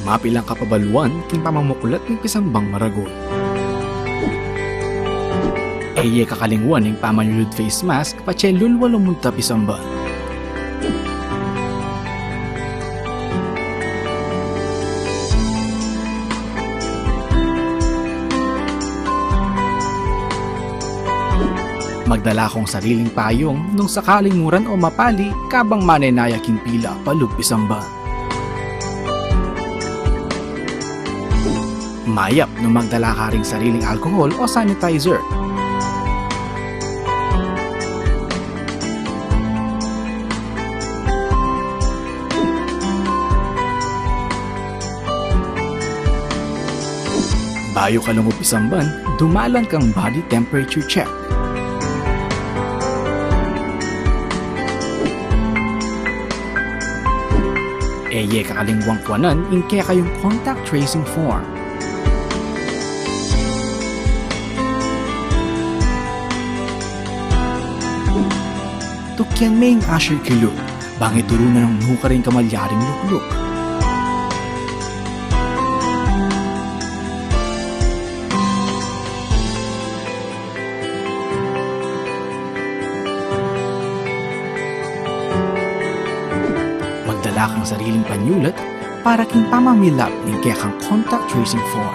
Mapilang kapabaluan king pamamukulat ng pisambang maragol. Eye kakalingwan ng pamanyulud face mask pache lulwalong munta pisamba. Magdala kong sariling payong nung sakaling muran o mapali kabang manenaya king pila palugpisamba. Mayap nung magdala ka ring sariling alcohol o sanitizer. Bayo ka lungupisamban, dumalan kang body temperature check. Eye kakalingwang kwanan inke kayong contact tracing form. Tukyan may asher kilo, bangit turo na ng nuka rin kamalyaring lukluk. Magdala kang sariling panyulat para king pamamilap ng kaya kang contact tracing form.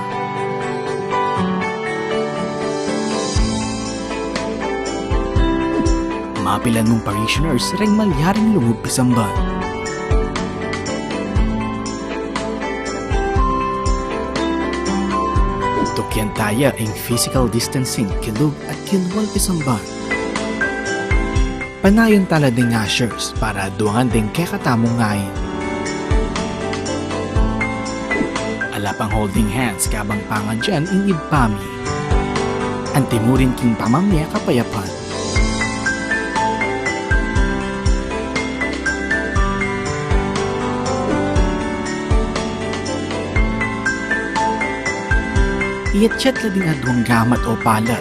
Mapilan mong parishioners ring malyaring lungog pisamban. Tukyan taya ang physical distancing kilog at kilwal pisamban. Panayon tala ding ashers para duangan ding kekatamong ngayon. Alapang holding hands kabang pangan dyan in ibpami. Antimurin king pamamya kapayapan. Iyat-chat la ding adwang gamat o palad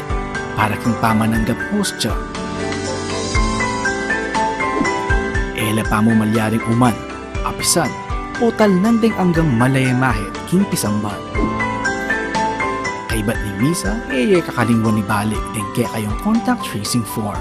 para king pamananggap hostya. Ela pa mo malyaring uman, apisan, o talnandeng hanggang malayamahit king pisamban. Kaibat ni Misa, kakalingwan ni balik din kaya kayong contact tracing form.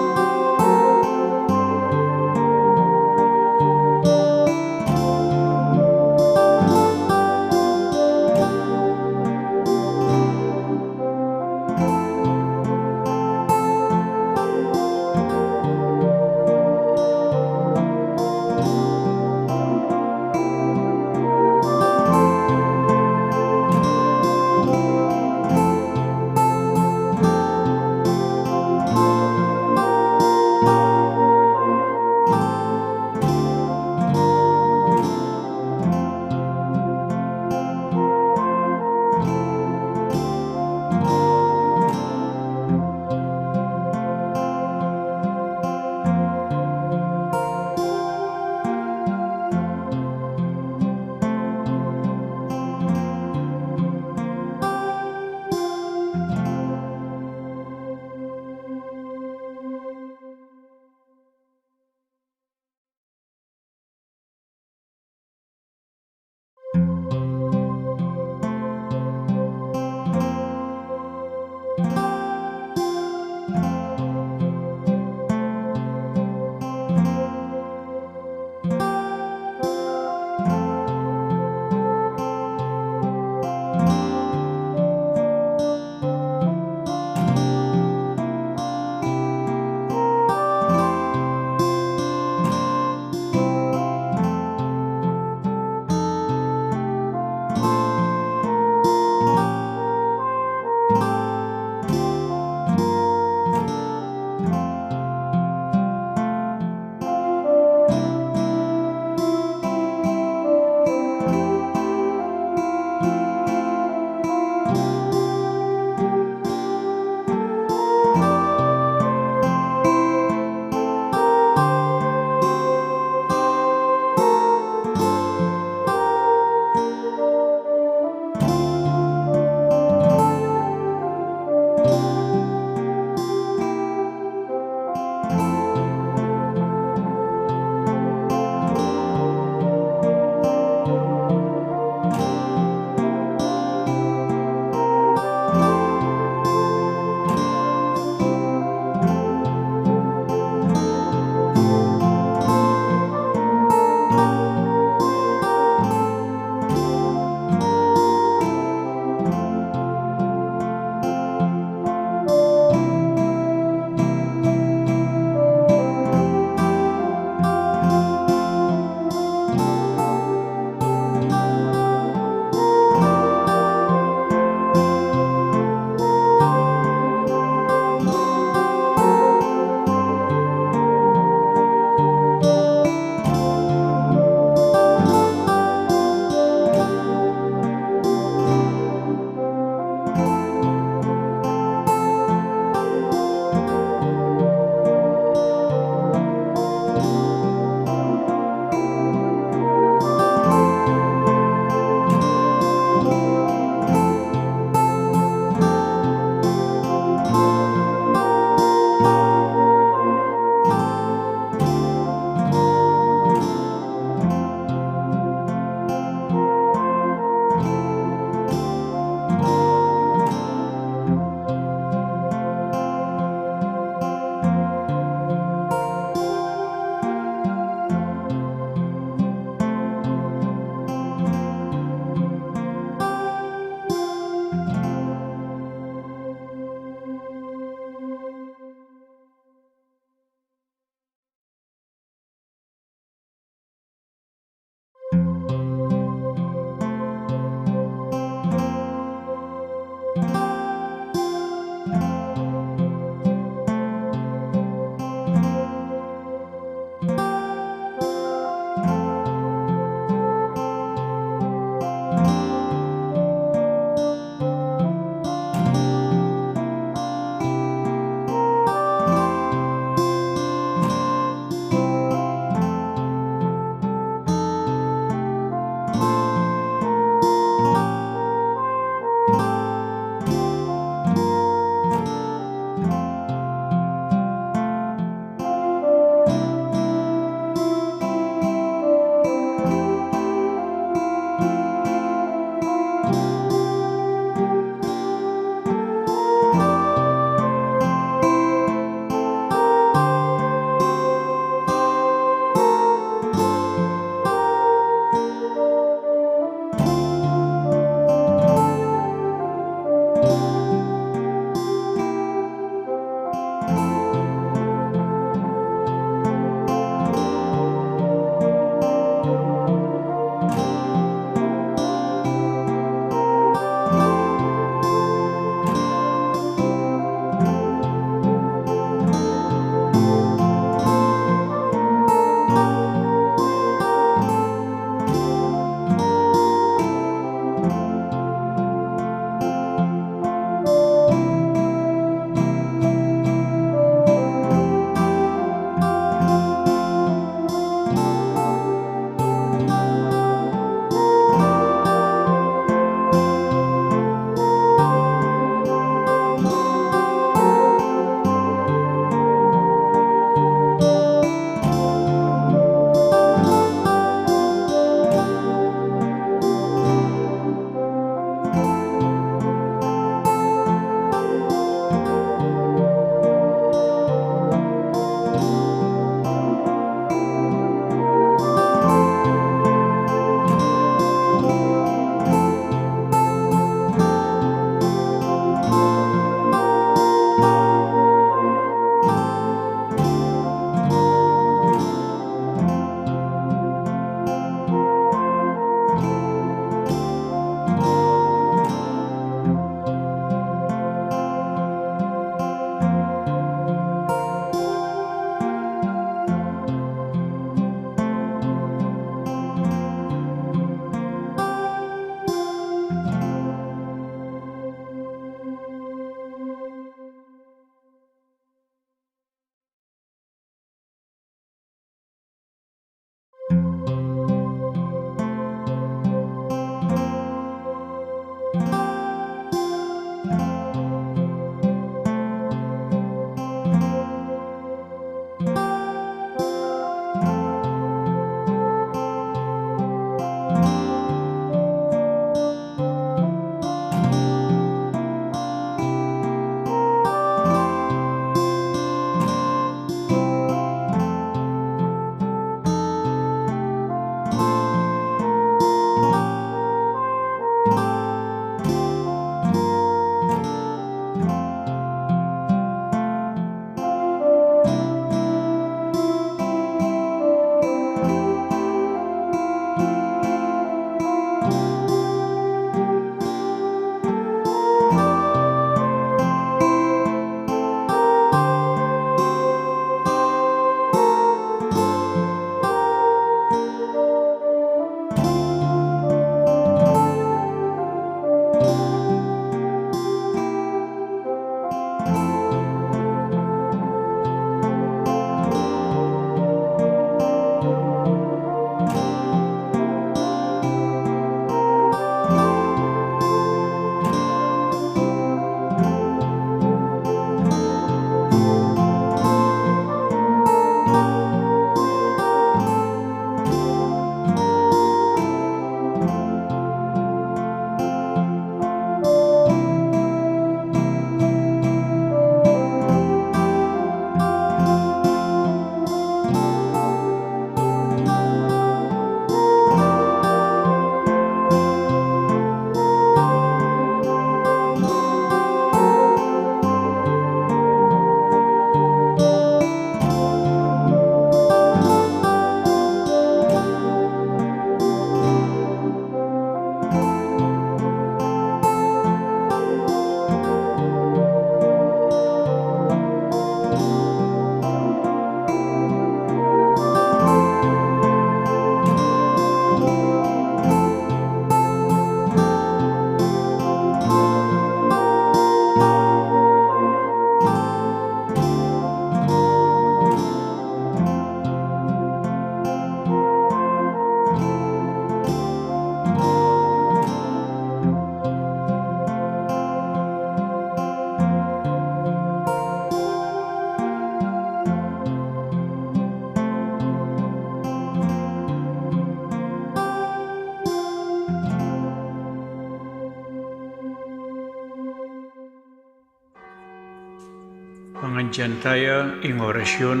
Pangandyan tayo ing orasyon,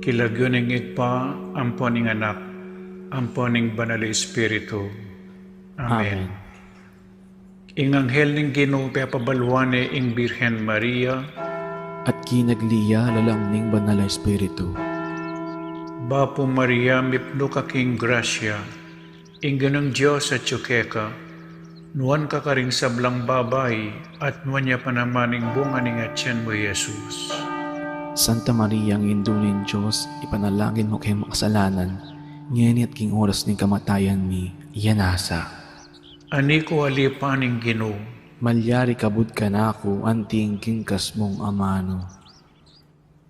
kilagyoning igpa, amponing anak, amponing banal Espiritu. Amen. Ing anghel ning Ginoo pabalwane ing Birhen Maria, At kinagliya lalang ning banal na Espiritu. Bapo Maria mipno ka king grasya, ing ganang Diyos at tsukeka, nuan ka karing sablang babay, at nuan niya panamaning bunga ning atyan mo Jesus. Santa Maria, ang indunin Diyos, ipanalangin mo kay makasalanan, ngayon at king oras ning kamatayan mi, iyanasa. Ani ko alipaning Ginoo, Malyari kabud ka na ako, anting kingkas mong amano.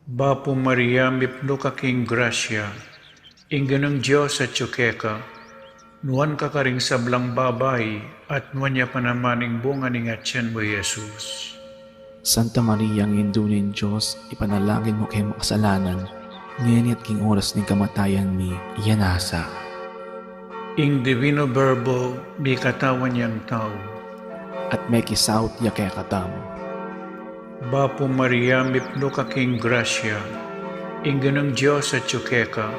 Bapo Maria mipno ka king grasya, ing ganang Diyos at tsukeka, nuan ka karing sablang babay, at nuan niya panamaning bunga ning atyan mo Jesus. Santa Maria, ang indunin Diyos, ipanalangin mo kay makasalanan, ngayon at king oras ning kamatayan mi, iyanasa. Ing divino verbo, may katawan niyang tao. At may kisaut ya kay katam. Bapo Maria mipno ka king grasya, ing ganang Diyos at tsukeka,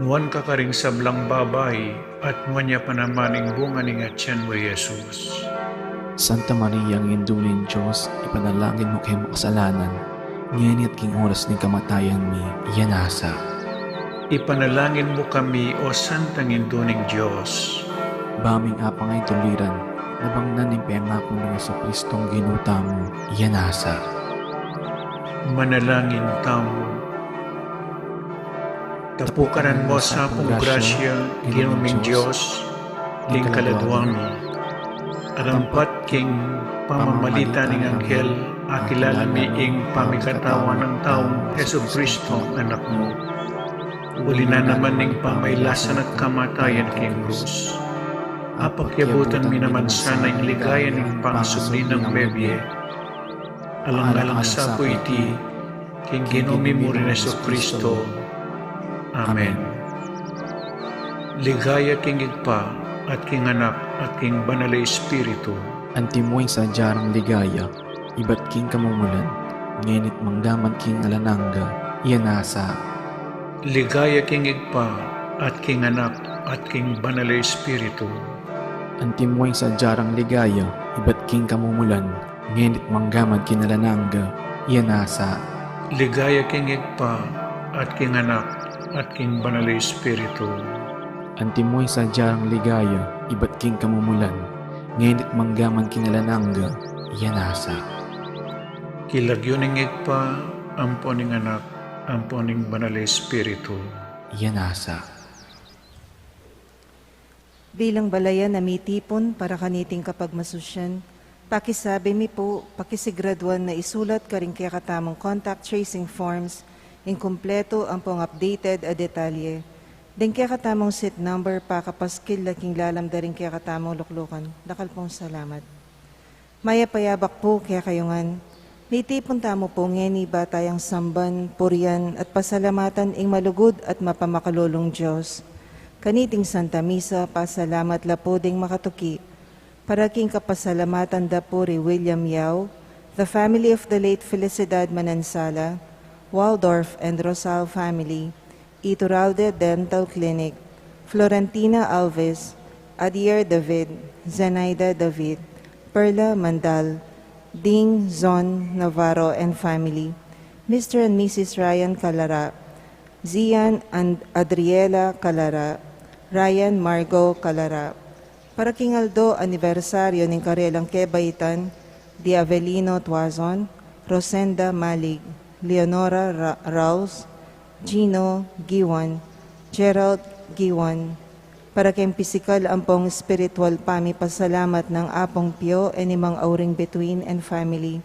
nuan ka karing sablang babay, at nuan niya panamaning bunga ning atyan mo Jesus. Santa Maria, ang indunin Diyos, ipanalangin mo kay makasalanan, ngayon at king oras ning kamatayan mi, iyanasa. Ipanalangin mo kami, O Santang Induning Diyos. Baming apang ay tuliran, nabangnan ning pengako ng Jesucristong ginuta mo, iyanasa. Manalangin tamo. Tapukanan mo sa akong grasya, ginuming Diyos, ling kaladwang mo. Arampat king pamamalita ning anghel, akilala mi ing pamikatawan ng taong Jesucristo, anak mo. Uli na naman ning pamaylasan at kamatayan king krus. Apakyabutan mi naman sana ing ligaya ning pangasubli ng bebye. Alang-alang sa po iti, king ginumi mo rin Jesucristo. Amen. Ligaya king igpa, at king anak, at king banal na Espiritu. Antimoy sa jarang ligaya, iba't king kamumulan, ngenit mangdaman king alananga, iyanasa. Ligaya king igpa, at king anak, at king banal na Espiritu. Antimoy sa jarang ligaya, iba't king kamumulan, ngenit manggaman kinalananga, iyanasa. Ligaya king igpa, at king anak, at king banal na Espiritu. Antimoy sa jarang ligaya, iba't king kamumulan, ngenit manggaman kinalananga, iyanasa. Kilagyoning igpa, amponing anak, amponing banal na Espiritu. Iyanasa. Bilang balayan na mitipon para kaniting kapag masusyan, pakisabi mi po, pakisigraduan na isulat ka rin kaya katamong contact tracing forms, inkumpleto ang pong updated a detalye. Din kaya katamong seat number pa kapaskil laking lalamda rin kaya katamong luklukan. Dakal pong salamat. Maya payabak po kaya kayungan. Mitipon tamo po ngeni ba tayang samban, purian at pasalamatan ing malugod at mapamakalulong Diyos. Kaniting Santa Misa, pasalamat la po ding makatuki. Paraking kapasalamatan da puri William Yao, the family of the late Felicidad Manansala, Waldorf and Rosal family, Iturralde Dental Clinic, Florentina Alves, Adier David, Zenaida David, Perla Mandal, Ding Zon Navarro and family, Mr. and Mrs. Ryan Calara, Zian and Adriela Calara, Ryan Margo Calara. Para kingaldo anibersaryo ng karelang Kebaitan, Di Avelino Tuazon, Rosenda Malig, Leonora Raus, Gino Giwan, Gerald Giwan. Para kayong pisikal ampong spiritual pasalamat ng apong Pio and imang auring between and family.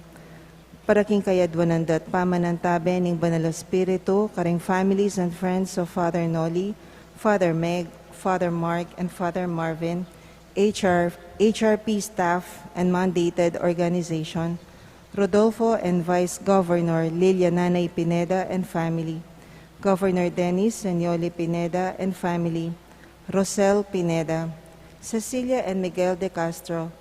Para king kayadwanan dat pamanantabe ng Banal Espiritu, karing families and friends of Father Noli, Father Meg, Father Mark, and Father Marvin, HRP staff and mandated organization, Rodolfo and Vice Governor Lilia Nanay Pineda and family, Governor Dennis Senioli Pineda and family, Rosel Pineda, Cecilia and Miguel de Castro,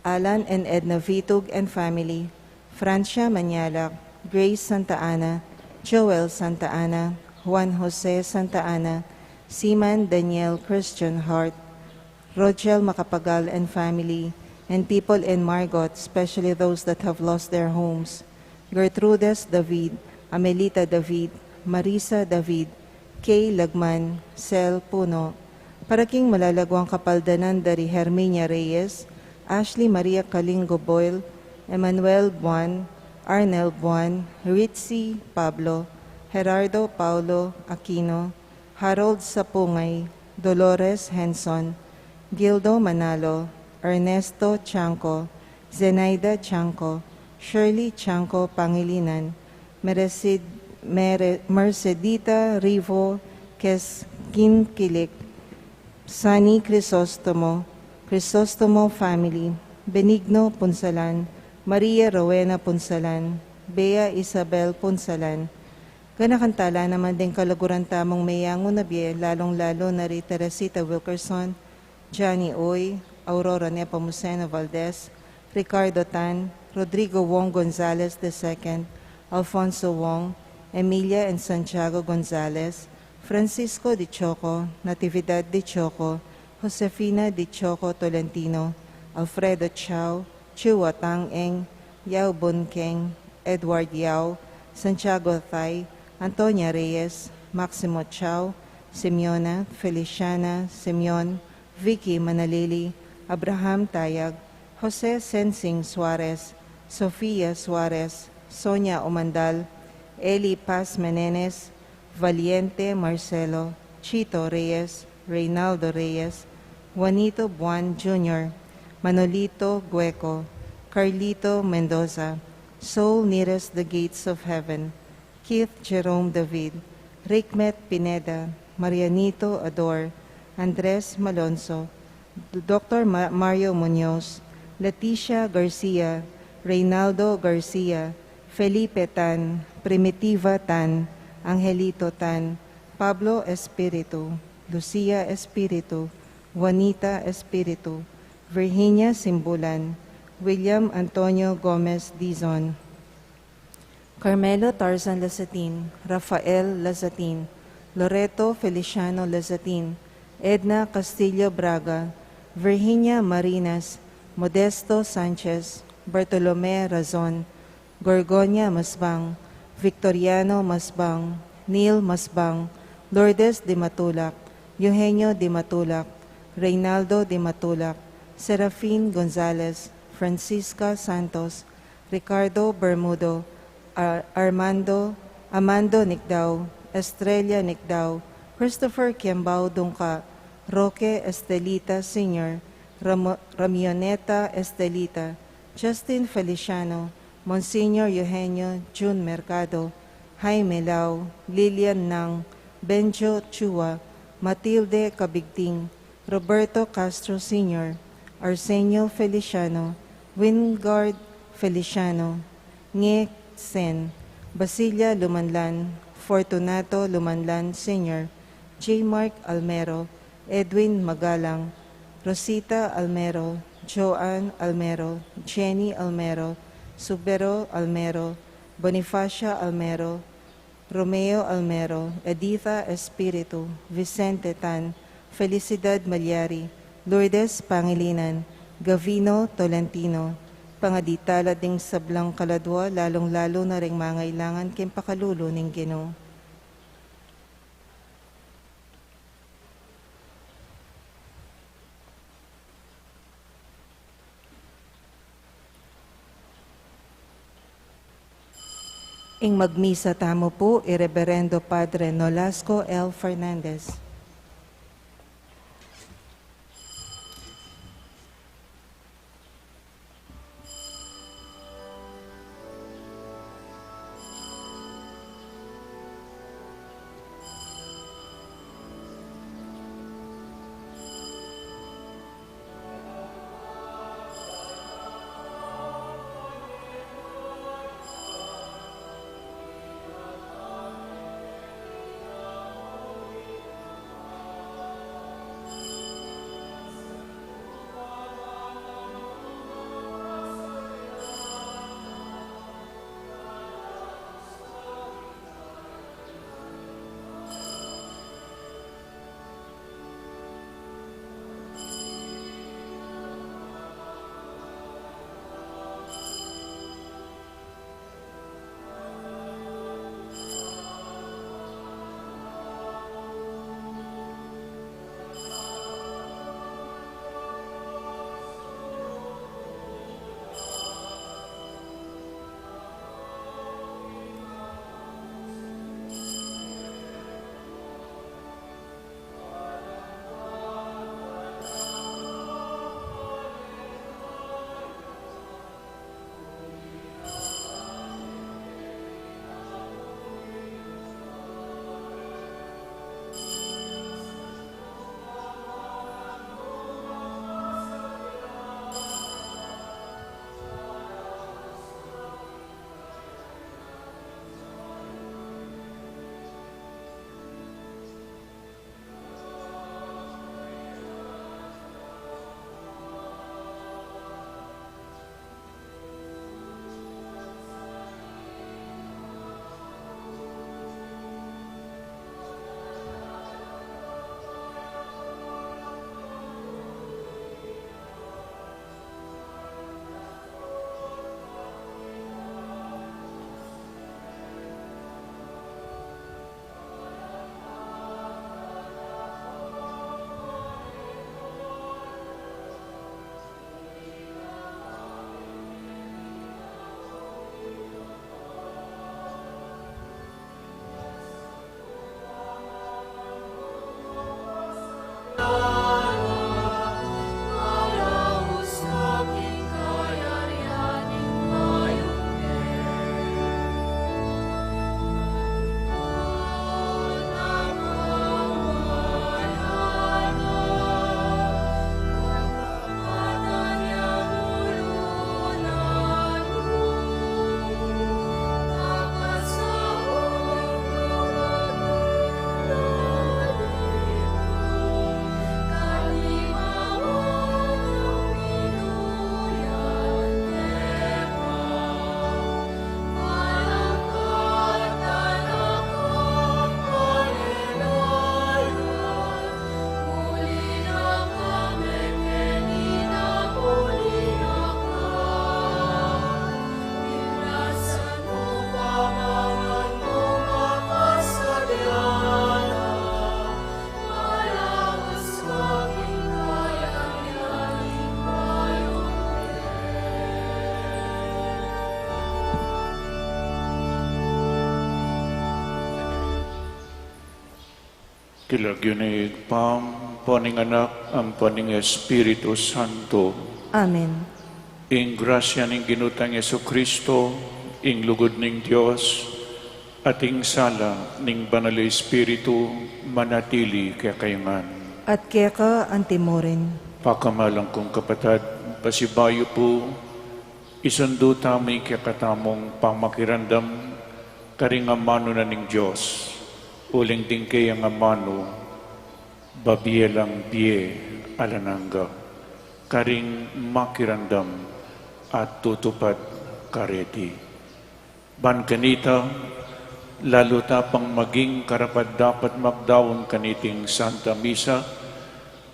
Alan and Edna Vitug and family, Francia Manyalak, Grace Santa Ana, Joel Santa Ana, Juan Jose Santa Ana, Seaman Daniel Christian Hart, Rogel Macapagal and family, and people in Margot, especially those that have lost their homes. Gertrudes David, Amelita David, Marisa David, Kay Lagman, Sel Puno, Paraking Malalagwang Kapaldanan dari Herminia Reyes, Ashley Maria Kalingo Boyle, Emmanuel Buan, Arnel Buan, Ritzy Pablo, Gerardo Paulo Aquino, Harold Sapungay, Dolores Henson, Gildo Manalo, Ernesto Chanco, Zenaida Chanco, Shirley Chanco Pangilinan, Mercedita Rivo Keskinkilik, Sunny Crisostomo, Crisostomo family, Benigno Punsalan, Maria Rowena Punsalan, Bea Isabel Punsalan. Ganakantala naman din kalaguran tamong mayango na biye, lalong-lalo na ri Teresita Wilkerson, Johnny Oy, Aurora Nepomuceno Valdez, Ricardo Tan, Rodrigo Wong Gonzalez II, Alfonso Wong, Emilia and Santiago Gonzalez, Francisco Di Choco, Natividad Di Choco, Josefina Di Choco Tolentino, Alfredo Chao, Chua Tang Eng, Yao Bunkeng, Edward Yao, Santiago Thay, Antonia Reyes, Maximo Chao, Simeona, Feliciana, Simeon, Vicky Manalili, Abraham Tayag, Jose Sensing Suarez, Sofia Suarez, Sonia Omandal, Eli Paz Menenes, Valiente Marcelo, Chito Reyes, Reynaldo Reyes, Juanito Buan Jr., Manolito Gueco, Carlito Mendoza, Soul Nearest the Gates of Heaven, Keith Jerome David, Rickmet Pineda, Marianito Ador, Andres Malonzo, Dr. Mario Munoz, Leticia Garcia, Reynaldo Garcia, Felipe Tan, Primitiva Tan, Angelito Tan, Pablo Espiritu, Lucia Espiritu, Juanita Espiritu, Virginia Simbulan, William Antonio Gomez Dizon, Carmelo Tarzan Lazatin, Rafael Lazatin, Loreto Feliciano Lazatin, Edna Castillo Braga, Virginia Marinas, Modesto Sanchez, Bartolome Razon, Gorgonia Masbang, Victoriano Masbang, Neil Masbang, Lourdes de Matulak, Eugenio de Matulak, Reynaldo de Matulak, Serafin Gonzalez, Francisca Santos, Ricardo Bermudo, Amando Nicdao, Estrella Nicdao, Christopher Kiambao Dungka, Roque Estelita Sr., Ramioneta Estelita, Justin Feliciano, Monsignor Eugenio June Mercado, Jaime Lau, Lilian Nang, Benjo Chua, Matilde Cabigting, Roberto Castro Sr., Arsenio Feliciano, Wingard Feliciano, Nge Sen, Basilia Lumanlan, Fortunato Lumanlan Sr., J. Mark Almero, Edwin Magalang, Rosita Almero, Joanne Almero, Jenny Almero, Subero Almero, Bonifacia Almero, Romeo Almero, Editha Espiritu, Vicente Tan, Felicidad Malyari, Lourdes Pangilinan, Gavino Tolentino, pangaditala ding sablang kaladwa, lalong-lalo na ring mangailangan ken pakalulo ning Ginoo. Ing magmisa tamo po, Ireverendo Padre Nolasco L. Fernandez. Kilagyonig pam, poning anak, ang poning Espiritu Santo. Amen. Ing grasya ning ginutang Yesu Kristo, ing lugod ning Dios, at ing sala ning banal Espiritu, manatili kaya kayangan. At kaya ka antimorin. Pakamalang kong kapatid, pasibayo po, isundo tamay kaya katamong pamakirandam, karing amano na ning Diyos, uling din kaya ang amano, babielang biye alananga, karing makirandam at tutupad kareti. Ban kanita, lalo tapang maging karapat dapat magdawon kaniting Santa Misa,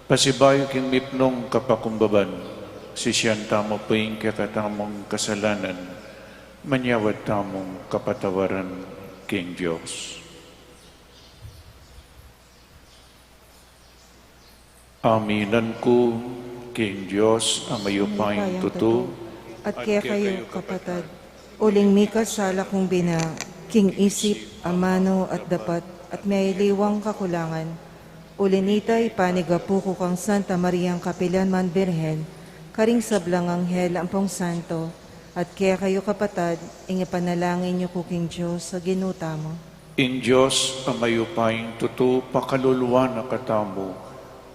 pasibayo king mipnong kapakumbaban, sisyan tamo ping kakatamong kasalanan, manyawat tamong kapatawaran king Diyos. Aminan ko, king Diyos, ang mayupayang tuto, At kaya kayo kapatid, uling mika sala kong bina, king isip, amano at dapat, at may liwang kakulangan. Ulinita ipanigapu ko kang Santa Mariang Kapilanman Birhen, karing sablang anghel ampong santo, at kaya kayo kapatid, ingipanalangin niyo ko king Diyos sa ginuta mo. in Diyos, ang mayupayang tuto, pakaluluwa na katamo,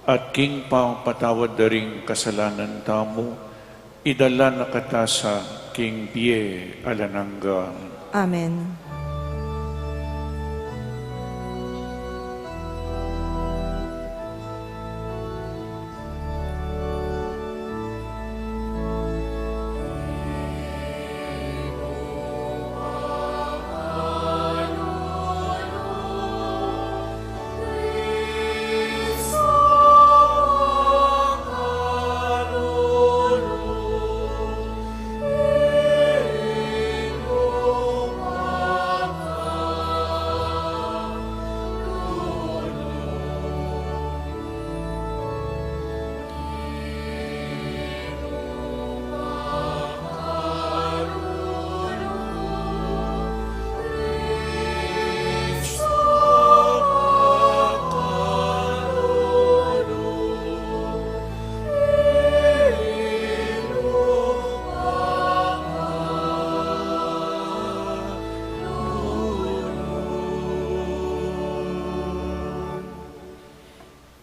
at king patawad daring kasalanan tamo, idala na katasa king biye alananga. Amen.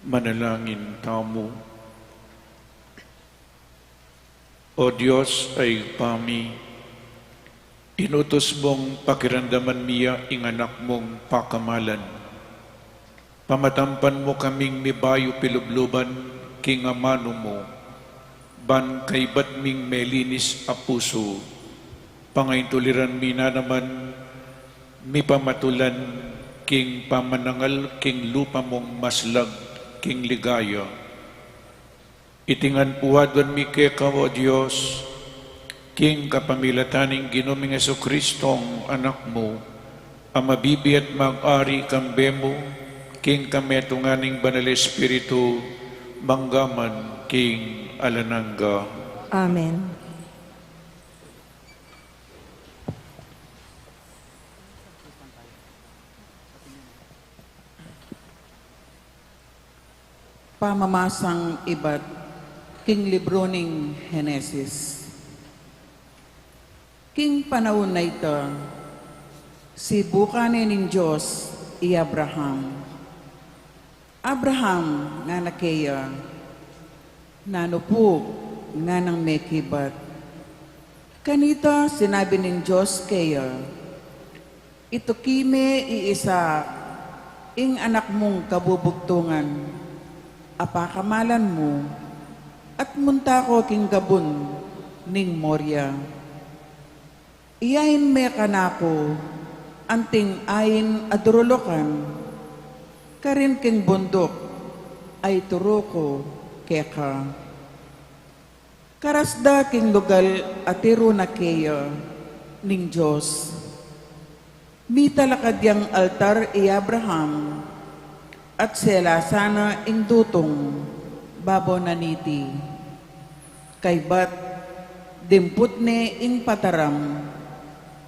Manalangin tamo. O Diyos ay pami, inutos mong pakiramdaman niya ing anak mong pakamalan. Pamatampan mo kaming mibayo pilubluban king amano mo, ban kay ba't ming melinis a puso, pangaintuliran mi na naman, mi pamatulan king pamanangal king lupa mong maslag, king ligaya. Itingan puwadon mi keka o Diyos, king kapamilataning ginoming Jesucristong anak mo, ang mabibi at mag-ari kambe mo, king kametunganing banal Espiritu, manggaman king alananga. Amen. Pamamasang iba't king libro ning Henesis. King panahon na ito, si bukanin ning Diyos i Abraham. Abraham nga nakeya, nanupog nga nang mekibat. Kanita sinabi ning Diyos kaya, ito kime iisa ing anak mong kabubugtungan, apakamalan mo, at munta ko king gabon ning Moria. Iyain me kanako, anting ayin adurolokan, karin king bundok, ay turo ko keka. Karasda king lugal atiro na kaya ning Diyos. Mitalakad yang altar i Abraham, at sila sana indutong babo naniti. Kay bat dimput ne ing pataram,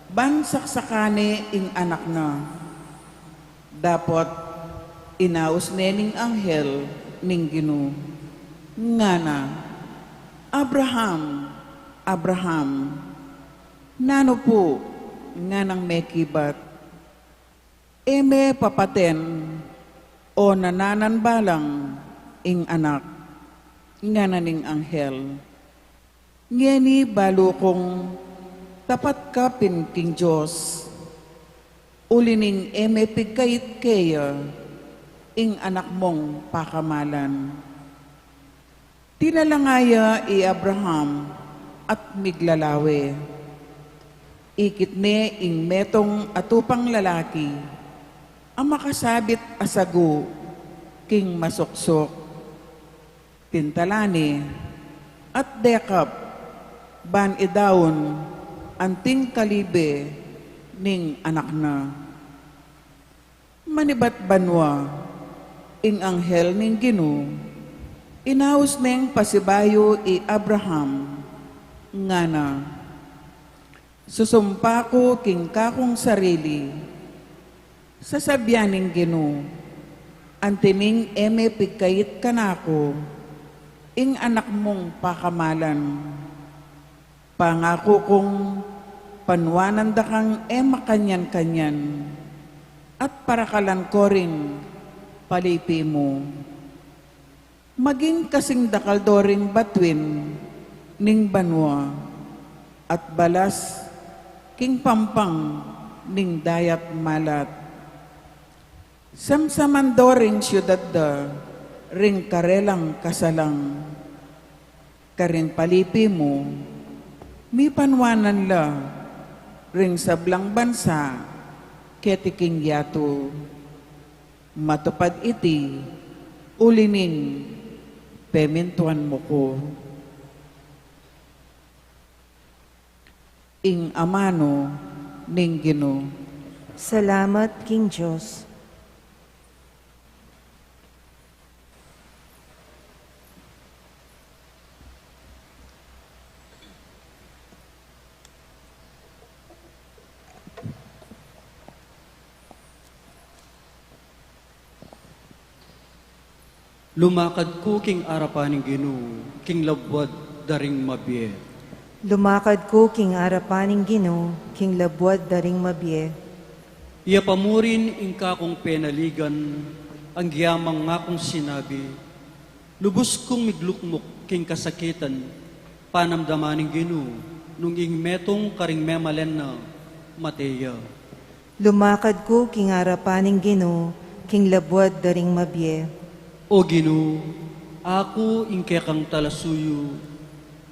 ban saksakane ing anak na. Dapot Inaos nening anghel ning Ginoo, ngana, Abraham, Abraham, nano po nga nang mekibat, eme papaten o nanananbalang ing anak, nga naning anghel. Ngeni balo kong tapat ka pinking Diyos, ulining eme pigkait kaya, ing anak mong pakamalan. Tinalangaya i Abraham at miglalawe. Ikit ne ing metong atupang lalaki, ang makasabit asago, king masuksok. Tintalani at dekap, ban idawon, anting kalibe, ning anak na. Manibat banwa, ing anghel ning Ginoo, inaus neng pasibayo i Abraham, ngana, susumpa ko king kakong sarili, sasabyaning Ginoo, antining eme pigkait kanako, ing anak mong pakamalan. Pangako kong panwanan da kang ema kanyan-kanyan, at parakalan ko rin palipi mo. Maging kasing dakaldoring batwin ning banwa, at balas king pampang ning dayat malat. Samsamandoring syudad da, ring karelang kasalang. Karin palipi mo, mi panwanan la, ring sablang bansa, ketiking yato. Matupad iti, ulining, pemintuan mo ko. Ing amano, ning Ginoo. Salamat, King Diyos. Lumakad ko king arapaning Ginoo, king labwad daring mabiye. Lumakad ko king arapaning Ginoo, king labwad daring mabye. Iya pamurin ing kakong penaligan, ang giyamang nga kong sinabi, lubos kong miglukmok king kasakitan, panamdamaning Ginoo, nung ing metong karing memalen na mateya. Lumakad ko king arapaning Ginoo, king labwad daring mabye. O Ginoo, ako ing kekang talasuyo,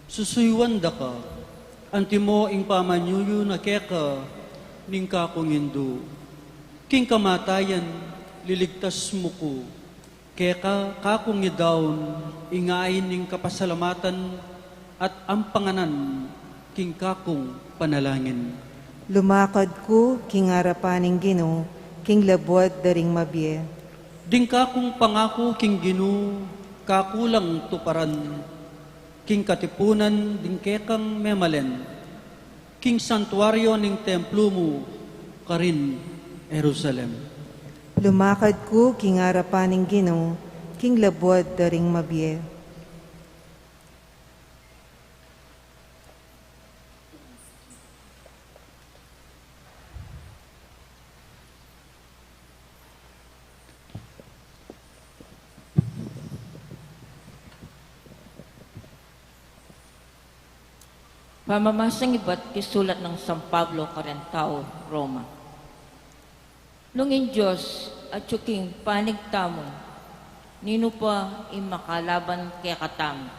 susuywan da ka, anti mo ing pamanyuyo na keka, ning kakong indo. King kamatayan, liligtas mo ko, keka kakong idaon, ingain ning kapasalamatan, at ang panganan, king kakong panalangin. Lumakad ko king arapaning Ginoo, king labwad daring mabye. Ding kakong pangako king Ginoo, kakulang tuparan, king katipunan ding kekang memalen, king santuaryo ning templo mo, karin Jerusalem. Lumakad ko king arapaning Ginoo, king labwad daring mabye. Pamamasang iba't isulat ng San Pablo, Corintao, Roma. Nungin Diyos at yuking panigtamo, nino pa imakalaban kaya katamo.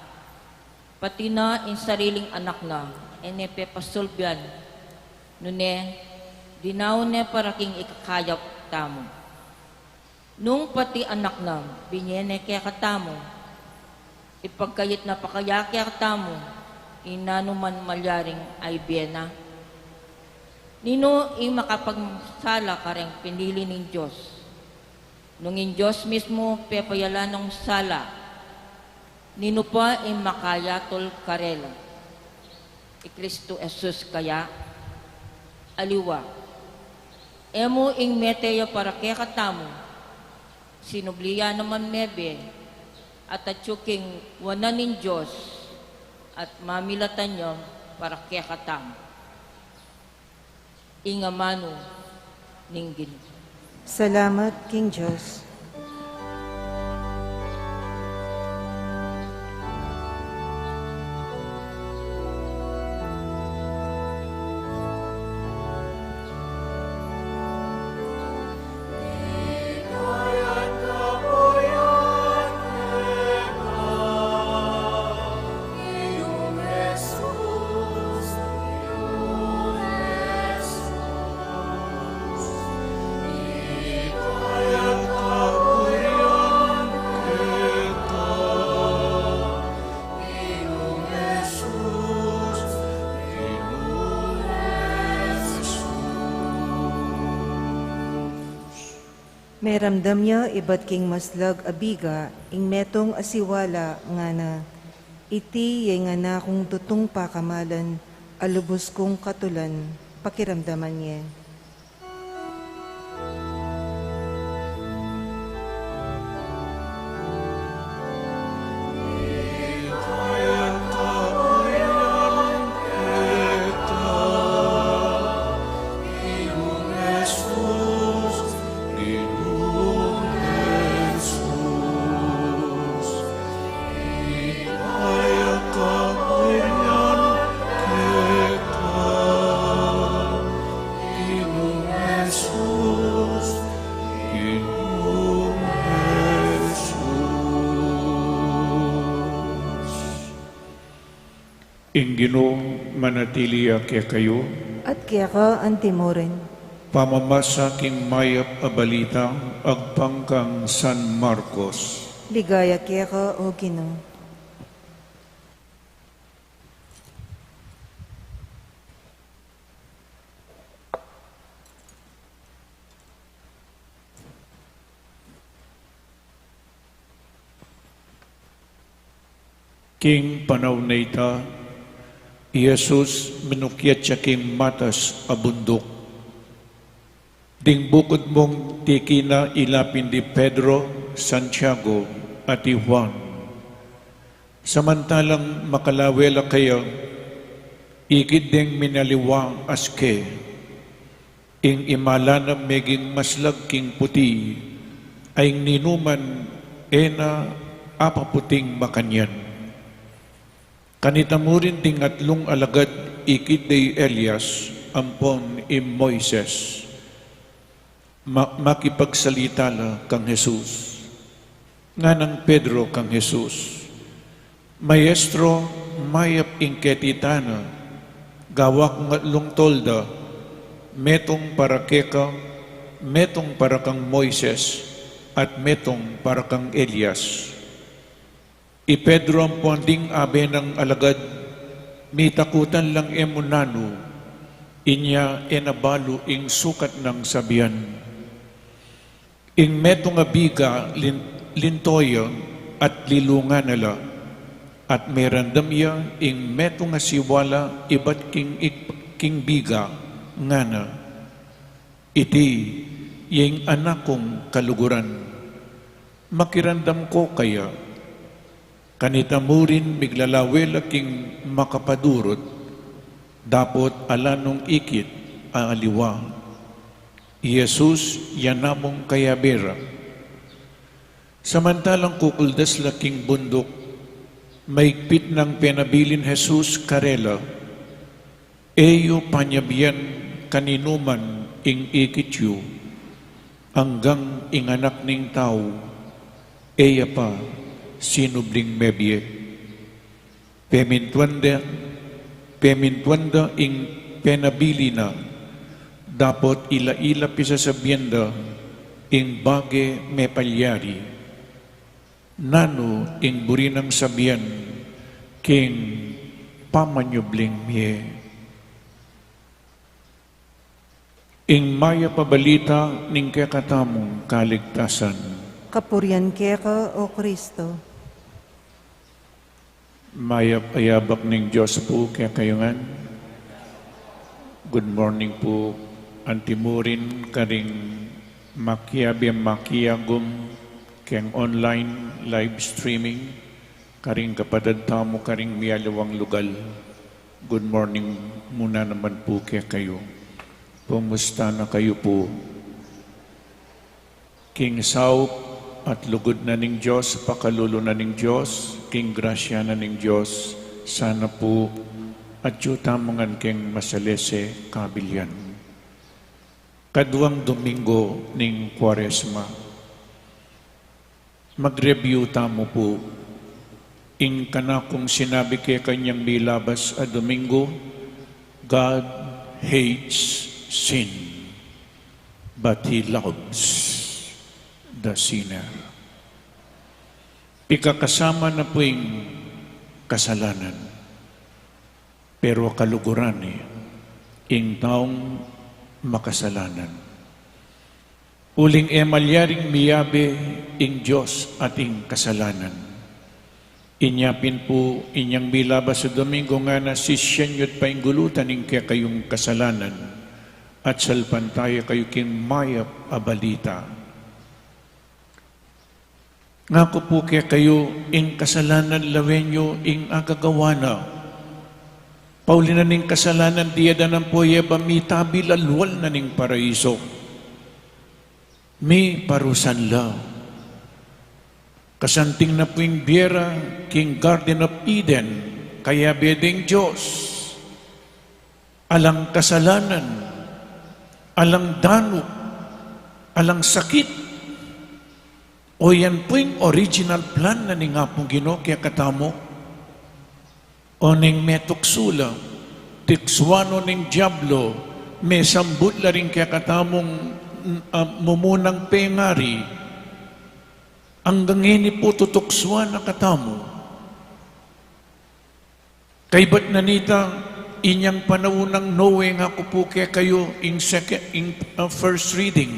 Pati na in sariling anak na, enepepasulbyan, nune, dinaw ne para king ikakayap tamo. Nung pati anak na, binyene kaya katamo, ipagkayit na pakaya kaya katamo, inanuman malyaring ay biyena. Nino ing makapagmasala kareng pinili ng Diyos. Nung in Diyos mismo pepayala ng sala, nino pa ing makayatol karela. I Kristo Jesus kaya, aliwa. Emo ing meteya para kaya katamo, sinubliya naman mebe, at atsuking wana nin Diyos, at mamilatan nyo para kaya katam. Ingamano ninggin. Salamat, King Diyos. May ramdam niya iba't king maslag abiga, ing metong asiwala nga na, iti yay nga na kung tutong pakamalan, alubos kong katulan, pakiramdaman niya. Ingginong manatili kaya kayo, At kaya ka antimoren, pamamasa king mayap a balita, agpangkang San Marcos. ligaya kaya ka o Ginoo. King panaw na ita, Jesus menukyat siya king matas abundok. Ding bukod mong tiki na ilapin di Pedro, Santiago at Juan. Samantalang makalawela kayo, ikid ding minaliwang aske, ing imalana meging maslag king puti, ay ninuman ena apaputing makanyan. Kanita mo rin ting atlong alagad ikid day Elias, ampon Moises. Makipagsalita la kang Jesus. Nga ng Pedro kang Jesus. Maestro, mayap ingketitana, gawak ngatlong tolda, metong para keka, metong para kang Moises, at metong para kang Elias. Pedro ang puanding abe ng alagad, mitakutan lang emunano, inya enabalo ing sukat ng sabian. Ing metong abiga lintoya at lilungan nila, at merandam ya ing metong asiwala ibat king biga ngana. Iti yung anak kong kaluguran, makirandam ko kaya, kanita mo rin miglalawela king makapadurot, dapot alanong ikit aaliwa. Jesus, yanamong kayabera. Samantalang kukuldas laking bundok, maigpit ng penabilin Jesus karela, eyo panyabian kaninuman ing ikityo, hanggang inganak ning tao, eya pa, sinubling mebye. Pemintuanda ing penabili na, dapot ila-ila pisasabienda ing bage me palyari. Nano ing burinang sabian king pamanyubling miye. Ing maya pabalita ning kakatamong kaligtasan. Kapurian kaya ka o Kristo. Mayap-ayabak ng Diyos po kaya kayongan. Good morning po, Antimurin, karing makiyagum, keng online live streaming, karing kapatid tamo karing miyalawang lugal. Good morning muna naman po kaya kayo. Kumusta na kayo po? King Saup at lugod na ning Diyos, pakalulo na ning Diyos, King Gracia na ning Diyos, sana po at yuta mangan keng masalese kabilyan. Kadwang Domingo ning Kwaresma, mag-review tamo po, ing kana kung sinabi kay kanyang milabas a Domingo, God hates sin, but He loves the sinner. Pikakasama na po yung kasalanan, pero kaluguran ing taong makasalanan. Uling emalyaring miyabe ing Diyos ating kasalanan. Inyapin po inyang bilabas sa Domingo nga na sisyan yun pa ingulutan ing kaya kayong kasalanan at salpantaya kayo king mayap abalita. Nga ko po kaya kayo ing kasalanan lawenyo ing agagawana. Pauli na ning kasalanan diyada ng poyeba mitabi lalwal na ning paraiso. Mi parusan la. Kasanting na po yung biyera, King Garden of Eden, kaya bedeng Diyos. Alang kasalanan, alang dano, alang sakit. O yan po yung original plan na ni nga pong Ginoo kaya katamo. O ning metuksula, tikswano ning Diablo, may sambut la rin kaya katamong mumunang pengari. Hanggang ini po tutukswa na katamo. Kay ba't nanita inyang panahunang Noe nga ko po kaya kayo in first reading.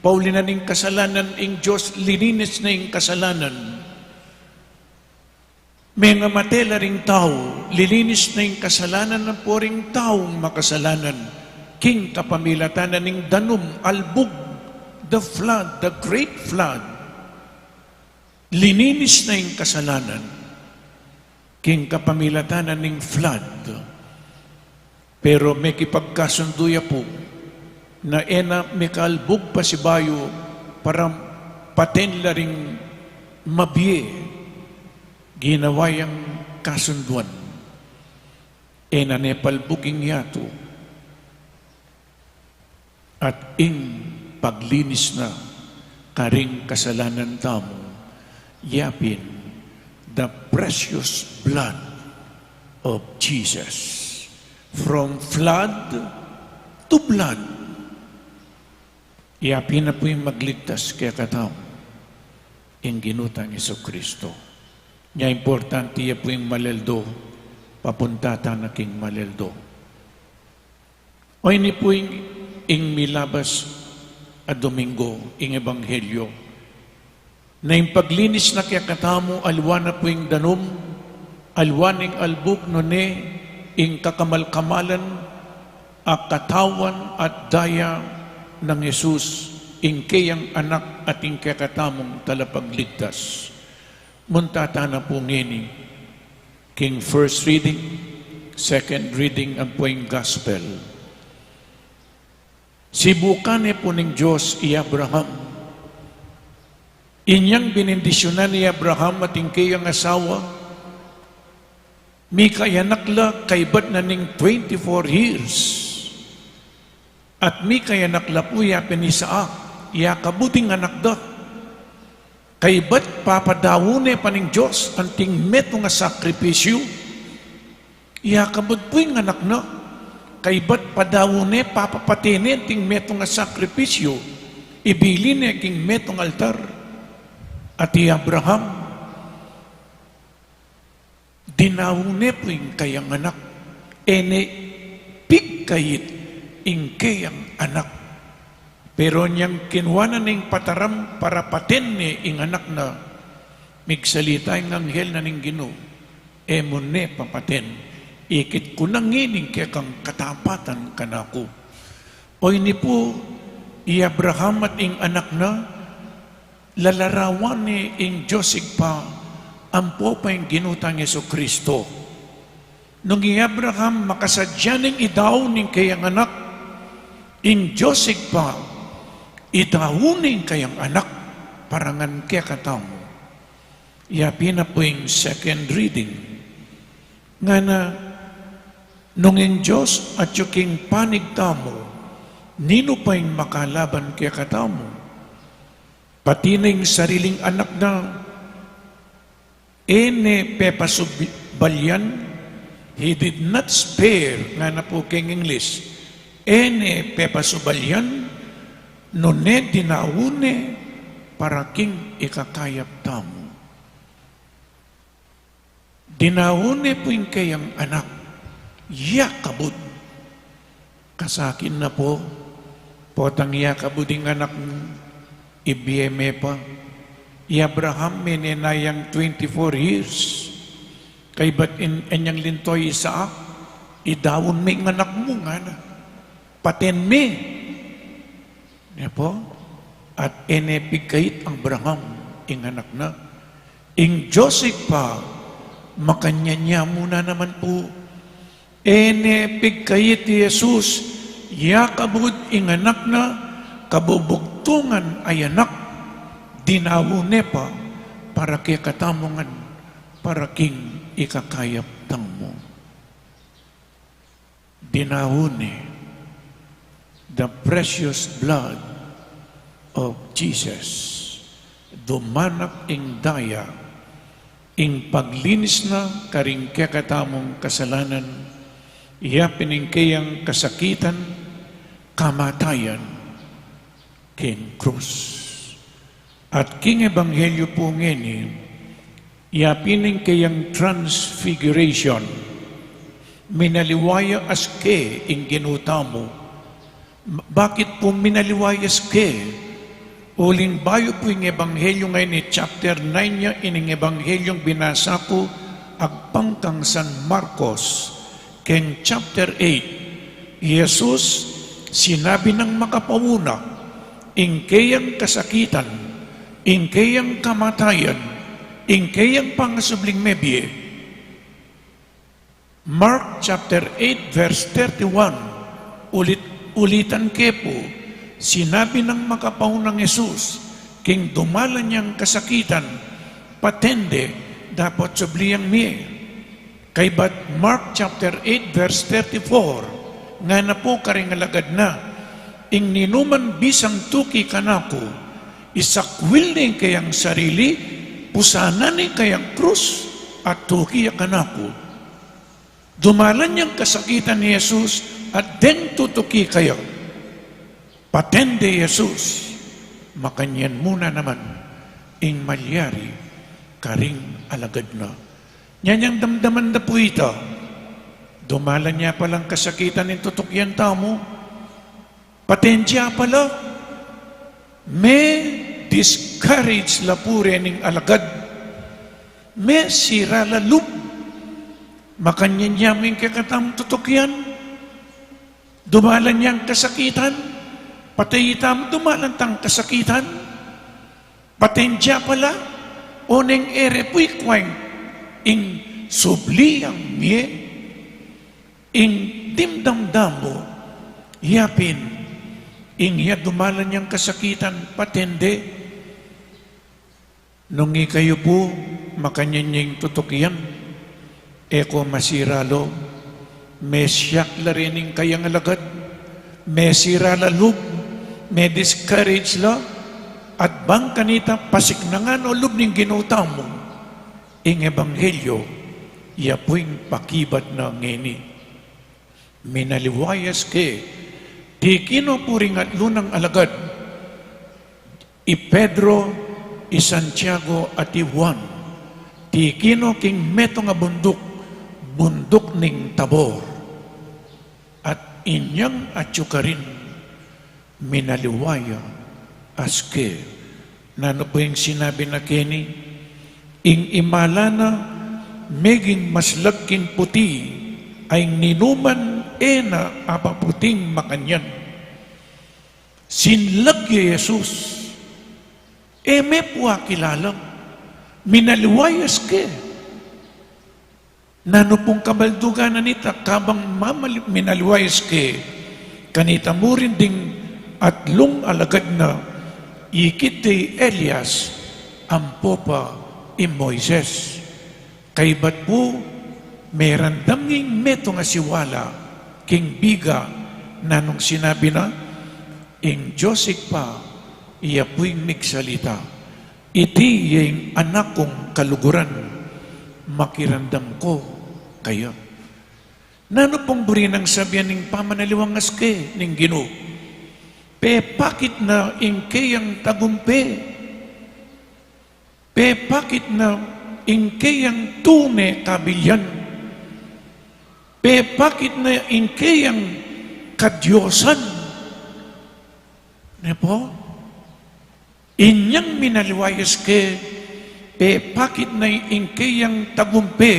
Pauli na ning kasalanan ing Diyos, lininis na ing kasalanan. May nga matela ring tao, lilinis na ing kasalanan ng poring taong makasalanan. King kapamilatanan ning danum, albug, the flood, the great flood. Lininis na yung kasalanan, king kapamilatanan ng flood. Pero may kipagkasunduya po, na ena may kalbog pa si bayo para patenla ring mabiye, ginawayang kasunduan. Ena ne palbuging yato, at ing paglinis na karing kasalanan tamo, yapin the precious blood of Jesus. From flood to blood. Yapin na po yung magligtas kaya katao yung ginutang Jesucristo. Nya importante ya po yung maleldo, papuntata na king maleldo. O ini po yung milabas a Domingo, yung Ebanghelyo, na yung paglinis na kaya katamo, alwan na po yung danom, alwan yung albug no ne, yung kakamal-kamalan, katawan at daya ng Jesus, yung kayang anak at yung kaya katamong talapagligtas. Muntata na po ngini, king first reading, second reading, ang po yung gospel. Sibukane po ng Diyos i Abraham. Inyang binindisyonan ni Abraham at yung kayang asawa, may kayanakla kaybat na ning 24 years. At may kayanakla po yapin ni Isaac, kabuting anak da. Kaybat papadawune pa ning Diyos ang tingmeto nga sakripisyo. Kabut po yung anak na. Kaybat padawune papapatinin tingmeto nga sakripisyo. Ibilin niya king metong altar. At Abraham, dinawune po yung kayang anak. Ene pigkayit ing kayang anak. Pero niyang kinuwanan ning pataram para paten ni ing anak na migsalita ing anghel na ning Ginoo. Emon ne papaten. Ikit ko nang ngining kaya kang katapatan kanako. O ini po, i Abraham at ing anak na, lalarawan ni ing Josig pa, ampo pa yung ginutang Yeso Kristo. Nung i Abraham makasadyaning idaw ning kayang anak, ing Josig pa, idawuning kayang anak, parangan kaya katamo. Yapi na po yung second reading. Nga na, nung ing Diyos at yung panig tamo, nino pa yung makalaban kaya katamo. Pati na yung sariling anak na, ene pepasubalyan, he did not spare, nga na po king English, ene pepasubalyan, none dinaune, para king ikakayap tamo. Dinaune po yung kayang anak, yakabud. Kasakin na po, potang yakabud yung anak ibiyeme pa. Abraham meninayang 24 years. Kay ba't inyang lintoy Isaac, idawon may anak mo nga na. Paten me. Niya po. At enepigkait ang Abraham, ing anak na. Ing Joseph pa, makanya muna naman po. Enepigkait ni Jesus, yakabud ing anak na, kabubugtungan ay anak, dinawune pa, para kay katamongan, para king ikakayap tangmo. Dinawune, the precious blood of Jesus, dumanak ing daya, ing paglinis na karing kakatamong kasalanan, iyapin ing kayang kasakitan, kamatayan, king krus. At king ebanghelyo po ngeni, iapining kayang transfiguration, minaliwaya aske ing ginutamo. Bakit po minaliwayas ke? Uling bayo po yung ebanghelyo ngayon ni chapter 9 niya, ining ebanghelyong binasa ko, agpangkang San Marcos, ken chapter 8, Jesus, sinabi ng makapawuna, ing kayang kasakitan, ing kayang kamatayan, ing kayang pangasubling mebye. Mark chapter 8 verse 31, ulitan ke po, sinabi ng makapaunang Jesus, king dumalan niyang kasakitan, patende, dapat subliyang miye. Kay bat Mark chapter 8 verse 34, nga na po karingalagad na, ing ninuman bisang tuki kanako, isakwil ning kayang sarili, pusana ning kayang krus, at tuki kanako. Dumalan niyang kasakitan ni Jesus, at den tutuki kayo. Patende Jesus, makanyan muna naman, ing malyari, karing alagad na. Nyanyang damdaman na po ito, dumalan niya palang kasakitan ng tutukyan tamo, patensya pala, may discourage la pure ning alagad, may sira la lub, makanyan niya may kakatam tutukyan, dumalan niyang kasakitan, patay itam dumalan tang kasakitan, patensya pala, oneng ere puy kweng, ing subliyang miye, ing dimdamdamo, yapin, ing iya dumalan niyang kasakitan, patende, nung ikayo po, makanyanying tutukyan, eko masiralo, mesyak la rining kayang alagad, mesira la lub, may discourage la, at bang kanita pasiknangan o lub ning ginutaw mo, ing ebanghelyo, iya po'ing pakibat na ngeni. Minaliwayas ke, di kino puring at lunang alagad, i Pedro, i Santiago at i Juan, di kino king meto nga bundok ning Tabor, at inyang atyukarin, minaliwaya aske, na ano po yung sinabi na kini, ing imala na meging maslagkin puti, ay ninuman ena apaputing makanyan. Sinlag ya Jesus, Eme po akilalang, minaliwayas ke. Nano pong kabaldugan na nita, kabang minaliwayas ke, kanita mo rin ding atlong alagad na ikit de Elias, ampo pa Moises. Kay ba't po, may randaming meto nga siwala, king biga, nanong sinabi na, ing Joseph pa, iya po'y migsalita. Iti yung anak kong kaluguran, makirandam ko kayo. Nano pong buri ng sabihan ng pamanaliwangas ke, ng Ginoo? Pakit na ingkayang tagumpe. Pakit na ingkayang tune kabilyan. Pakit na ingkayang kadyosan. Ne po? Inyang minaliwayas ke, pakit na ingkayang tagumpe,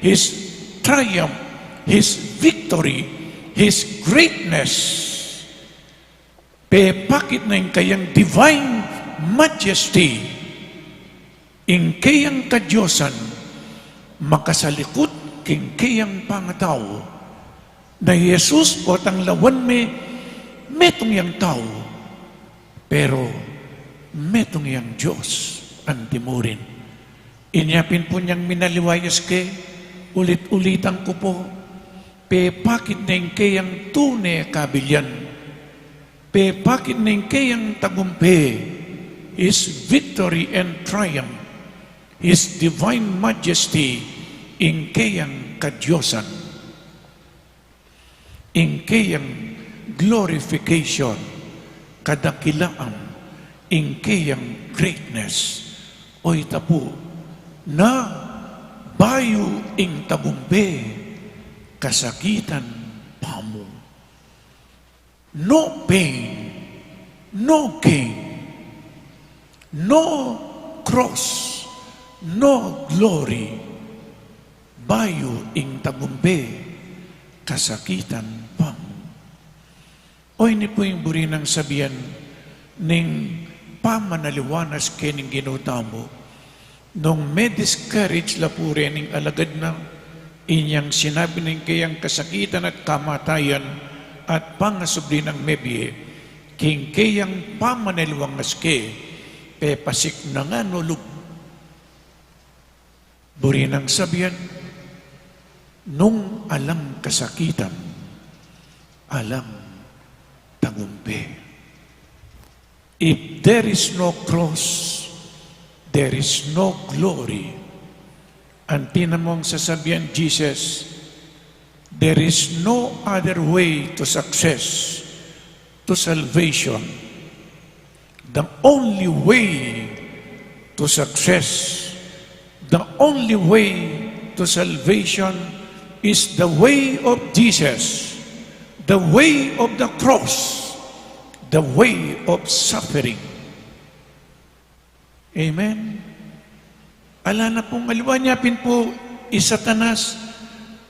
His triumph, His victory, His greatness. Pakit na ingkayang divine majesty, ingkayang kadyosan, makasalikot ingkayang pangataw, na Jesus o tanglawan metong yang tao, pero metong yang Diyos ang timurin. Inyapin po niyang minaliwayas ke, ulit-ulitan ko po, pakit na ingkayang tune kabilyan, pakit na ingkayang tagumpe, His victory and triumph, His divine majesty, ingkayang kadyosan, ingkayang glorification, kadakilaan, ingkayang greatness, o itapo, na bayo ing tagumpe, kasakitan pamo. No pain, no gain, no cross, no glory, bayo ing tagumpe, kasakitan pang. Oy ni po yung buri ng sabihan ning pamanaliwanas kening ginutamo nung may discourage la po rin ning alagad na inyang sinabi ning kayang kasakitan at kamatayan at pangasubli ng mebye, king kayang pamanaliwangas ke, pasik na nga nulog. Buri ng sabihan, nung alam kasakitan, alam tagumpe. If there is no cross, there is no glory. Ang tinamong sasabihan Jesus, there is no other way to success, to salvation. The only way to success, the only way to salvation is the way of Jesus, the way of the cross, the way of suffering. Amen? Ala na pong aliwanyapin po, Satanas,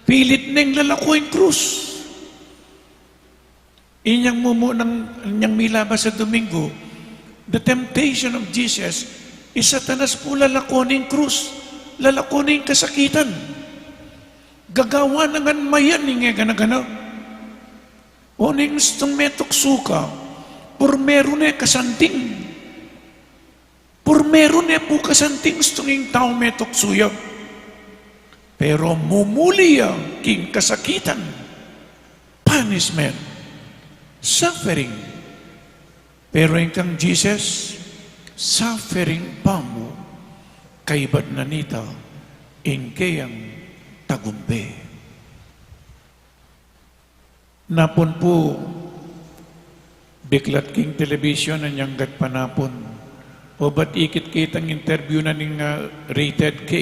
pilit neng lalako yung krus. Inyang mumunang inyang milabas sa Domingo, the temptation of Jesus, Satanas po lalako ng krus, lalako ng kasakitan. Gagawa na nga mayan nga gana-gana. O ning stong metok-suka, por meron kasanting. Por meron po kasanting stong yung tao metok-suya. Pero mumuli ang king kasakitan, punishment, suffering. Pero yung kang Jesus, suffering pa mo, kaibat na nita, ingkayang tagumpe. Napon po, biklat king television na niyanggat panapon. O ba't ikit-kitang interview na ning Rated K?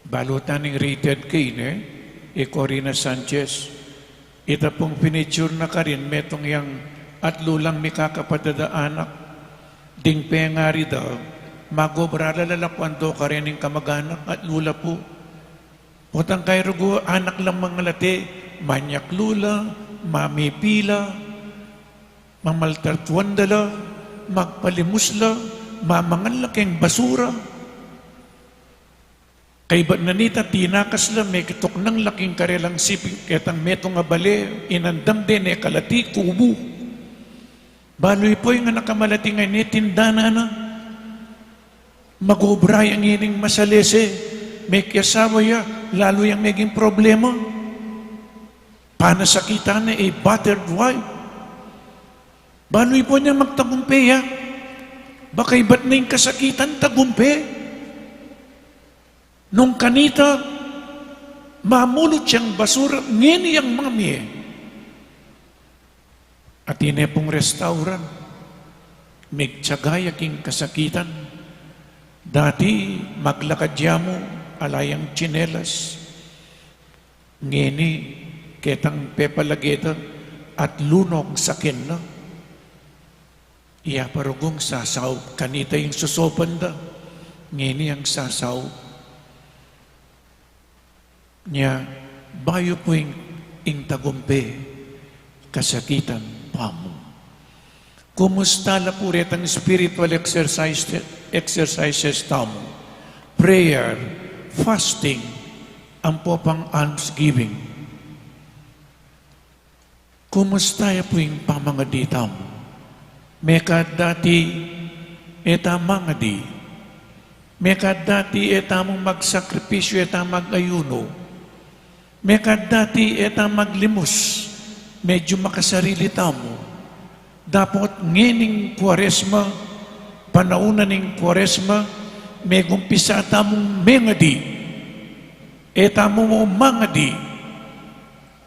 Balutan ng Rated K, Corina Sanchez. Ita pong pinitsure na ka rin, metong yang at lulang may kakapadada anak. Ding pengari daw, magobrala lalakuan do ka rin ng kamag-anak at lula po. Utang kay rugo, anak lang mga late, manyak lula, mamipila, mamaltartuan dala, magpalimusla, mamangan laking basura. Kay ba nanita tinakas la, may kitok ng laking karelang siping, ketang meto nga bale, inandam din kalati, kubo. Baloy po yung nakamalati nga tindana na, magubray ang ining masalese, may kiyasawa ya, lalo yung maging problema. Panasakitan na battered wife. Baloy po niya magtagumpe ya, baka iba't na yung kasakitan, tagumpe. Nung kanita, mamulot siyang basura, nginiyang mami. At inepong restaurant, may tsagayaking kasakitan. Dati, maglakad mo, alayang tsinelas. Ngini, ketang pepalageta, at lunong sakin na. Iya parugong sasaw, kanita yung susopan da. Ngini ang sasaw. Nya, bayo po ing tagumpe, kasakitan pamo. Kumusta la po retang spiritual exercises tamo? Prayer, fasting, ang po pang almsgiving. Kumusta ya po yung pamangadi tamo? Meka dati eta mangadi. Meka dati eta mong magsakripisyo, eta mag-ayuno. Meka dati eta maglimos, medyo makasarili tamo. Dapat ngining Kwaresma, panaunan ng Kwaresma, may gumpisa tamong mengadi, eta mo mangadi,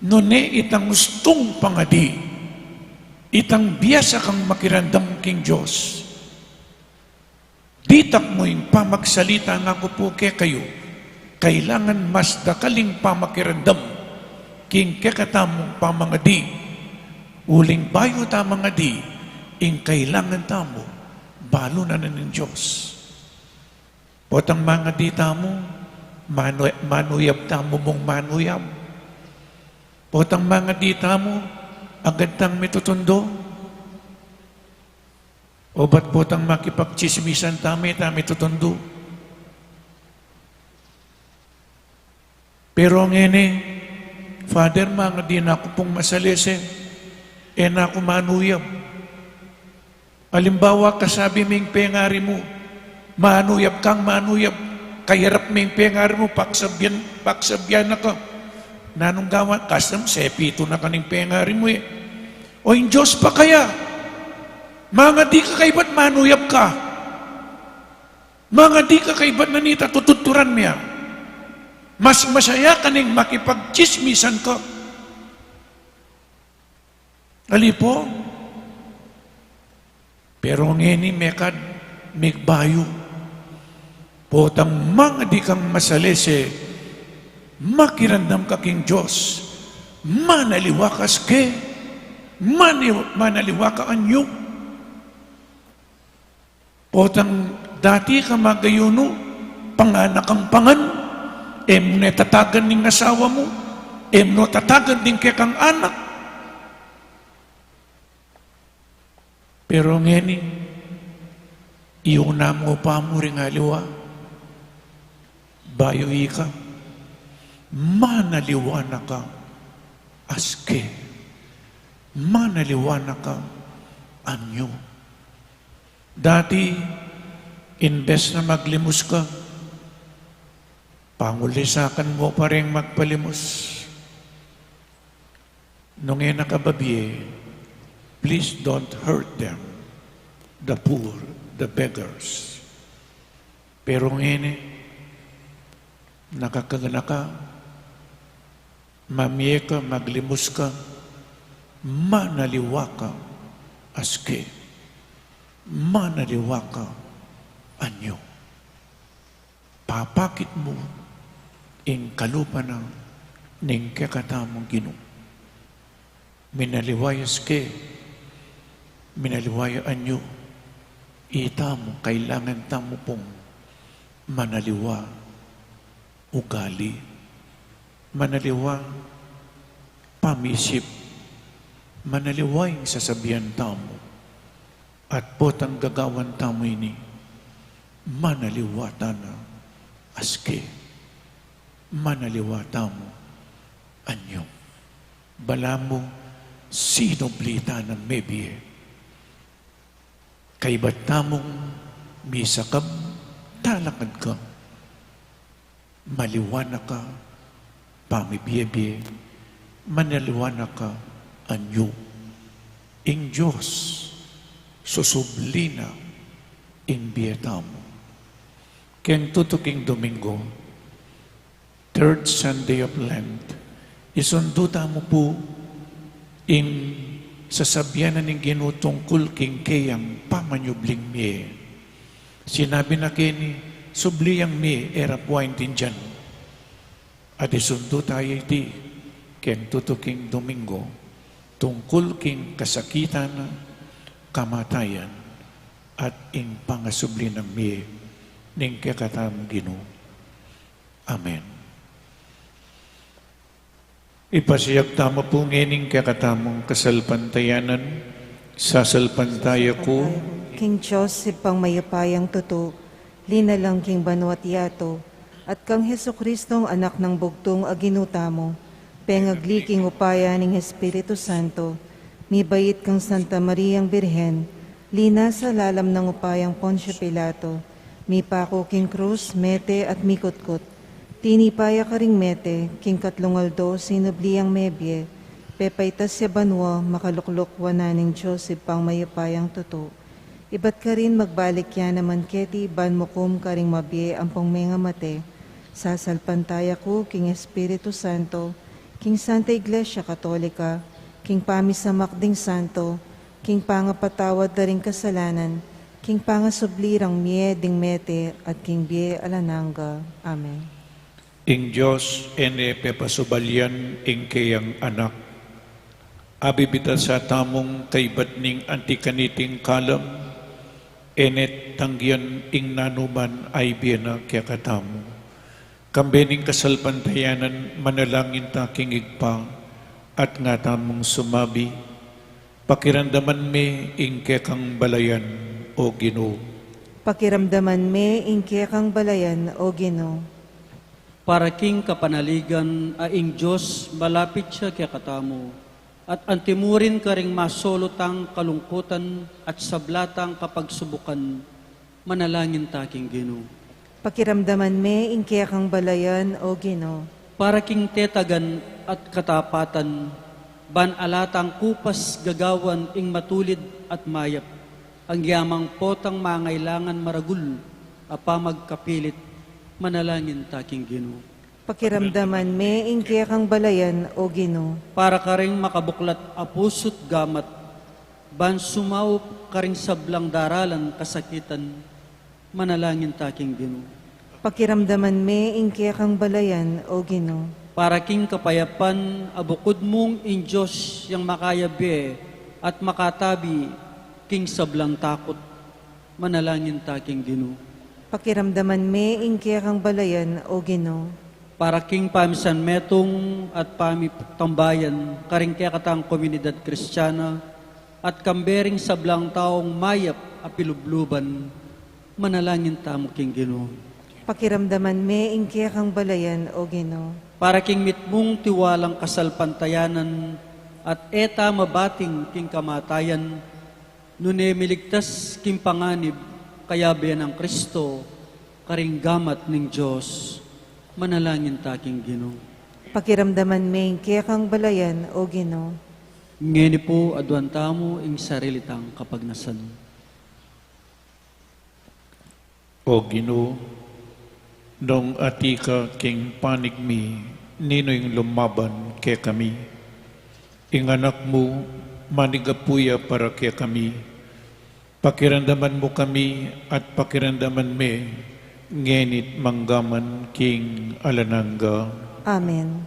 nune itang gustong pangadi, itang biyasa kang makirandam king Diyos. Ditak mo yung pamagsalita nga ko po kayo, kailangan mas dakaling pamakirandam king kekatamong pamangadi. Uling bayo tamangadi, ing kailangan tamo, balo na ng Diyos. Potang mga di tamo, manuyab tamo mong manuyab. Potang mga di tamo, agad tang mitutundo. O ba't potang makipagchismisan tami tutundo. Pero ngene, Father, mga di na ako pong masalese, na ako manuyab. Halimbawa, kasabi ming pengari mo, manuyab kang manuyab, kayarap ming pengari mo, paksabyan na ka. Nanong gawan, kasam, sepito na kaning pengari mo O in Diyos pa kaya? Mga di ka kaibat manuyab ka. Mga di ka kaibat nanita tututuran niya. Mas masaya kaning makipagchismisan ka. Ali po. Pero ngeni mekad migbayo. Potang mga di kang masalese, makirandam ka king Diyos. Manaliwakas ke. Manaliwaka anyo. Potang dati ka magayuno, panganak ang pangan. Mo tatagan ng asawa mo, mo tatagan din kang anak. Pero ngeni, iuna mo pa mo rin aliwa, bayo ika, manaliwa na ka, aske, manaliwa na ka, anyo. Dati, imbes na maglimos ka, pangulisakan mo pa rin magpalimos. Nung nakababiye, please don't hurt them, the poor, the beggars. Pero ngayon, nakakagana ka, mamiye ka, maglimos ka, manaliwa ka, aske, manaliwa ka, anyo. Papakit mo, ing kalupa ng ning kakatamong Ginoo. Minaliwayas ke, minaliwaya anyo, itamo, kailangan tamo pong manaliwa, ugali, manaliwa, pamisip, manaliwa yung sasabihan tamo, at potang gagawan tamo ini, manaliwata na aske, manaliwata mo anyo. Balamo sinoblita ng mebie. Kay ba't tamong misakam, talakad ka, maliwana ka, pamibiyebie, manaliwana ka anyo. Ing Diyos, susublina, imbiyeta mo. Kaya tutuking Domingo, third Sunday of Lent, isunduta mo po in sasabyanan ng ginutungkol king kayang pamanyubling mi. Sinabi na kini, subliyang mi era puwaintin dyan. At isundo tayo iti, ken tutuking Domingo, tungkol king kasakitan, kamatayan, at ing pangasubli ng mi, ning kakatam Ginoo. Amen. Ipasiyag tama po ngening kakatamong kasalpantayanan, sasalpantaya ko, King Joseph pang mayapayang tuto, linalang king banwat yato, at kang Heso Kristong anak ng bugtong aginuta mo, pengagli king upaya ning Espiritu Santo, mibayit kang Santa Mariang Birhen, lina sa lalam ng upayang Poncio Pilato, mipako king krus, mete at mikutkot, tinipaya ka ring mete, king katlungaldo, sinubliang mebye, pepaitas ya banwa, makaluklok wananing Joseph pang mayapayang tuto. Ibat ka rin magbalik yan naman keti, ban mukum ka ring mabye ang pangmenga mate, sasalpantaya ko, king Espiritu Santo, king Santa Iglesia Katolika, king pamisamakding Santo, king pangapatawad na ring kasalanan, king pangasublirang mie ding mete, at king bie alananga. Amen. ing Diyos ene pepasubalyan ing kayang anak. Abibita sa tamong kaibat ning antikaniting kalam, enet tanggian ing nanuman ay biyana kaya katamo. Kambening kasalpantayanan manalangin taking igpa, at nga tamong sumabi, pakiramdaman me ing kekang balayan o Ginoo. Pakiramdaman me ingke kang balayan o Ginoo. Para king kapanaligan aing Diyos, malapit siya kaya katamo. At antimurin ka ring masolotang kalungkutan at sablatang kapagsubukan, manalangin taking Ginoo. Pakiramdaman me ingke kang balayan o Ginoo. Para king tetagan at katapatan, ban alatang kupas gagawan ing matulid at mayap, ang yamang potang mangailangan maragul, apamagkapilit, manalangin taking Ginoo. Pakiramdaman me ingke kang balayan o Ginoo. Para ka ring makabuklat apusot gamat, ban sumaw ka ring sablang daralan kasakitan, manalangin taking Ginoo. Pakiramdaman me ingke kang balayan o Ginoo. Para king kapayapan, abukod mong in Diyos yang makayabi at makatabi, king sablang takot, manalangin taking Ginoo. Pakiramdaman me ingke kang balayan o Ginoo. Para king pamisan metong at pamitambayan, karing kaya katang komunidad kristyana, at kambering sablang taong mayap apilubluban, manalangin tamo king Ginoo. Pakiramdaman me ingke kang balayan o Ginoo. Para king mitmong tiwalang kasalpantayanan, at eta mabating king kamatayan, nune miligtas king panganib, kaya biyan ng Kristo, karing gamat ning Diyos, manalangin taking Ginoo. Pakiramdaman me ingke kang balayan o Ginoo. Ngeni po adwan tamo ing sarilitang kapagnasan. O Ginoo, nung atika king panigmi, nino yung lumaban kaya kami. Ing anak mo, manigapuya para kaya kami. Pakiramdaman mo kami at pakiramdaman me, ngenit manggaman king alananga. Amen.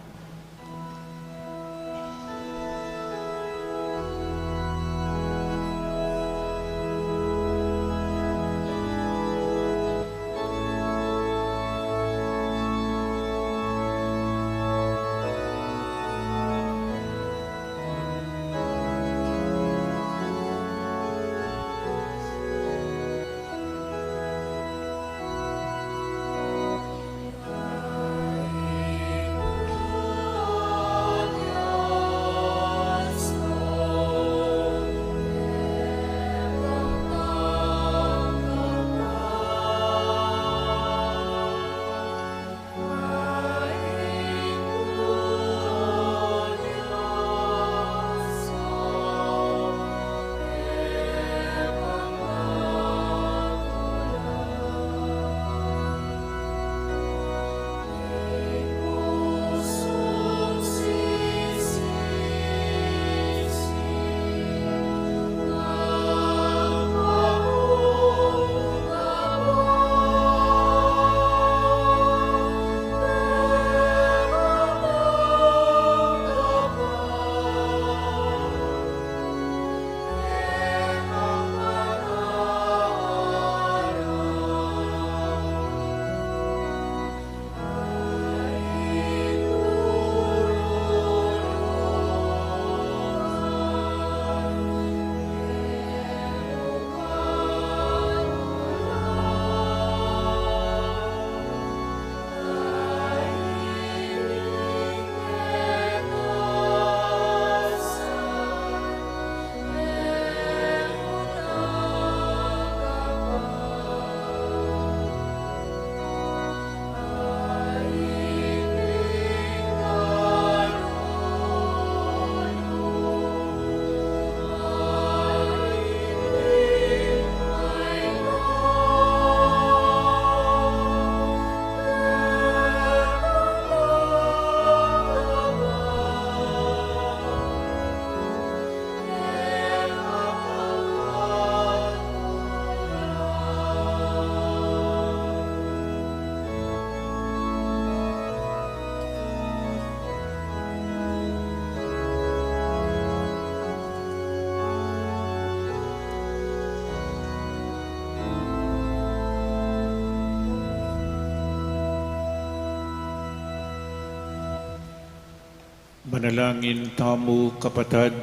Manalangin tamo kapatad,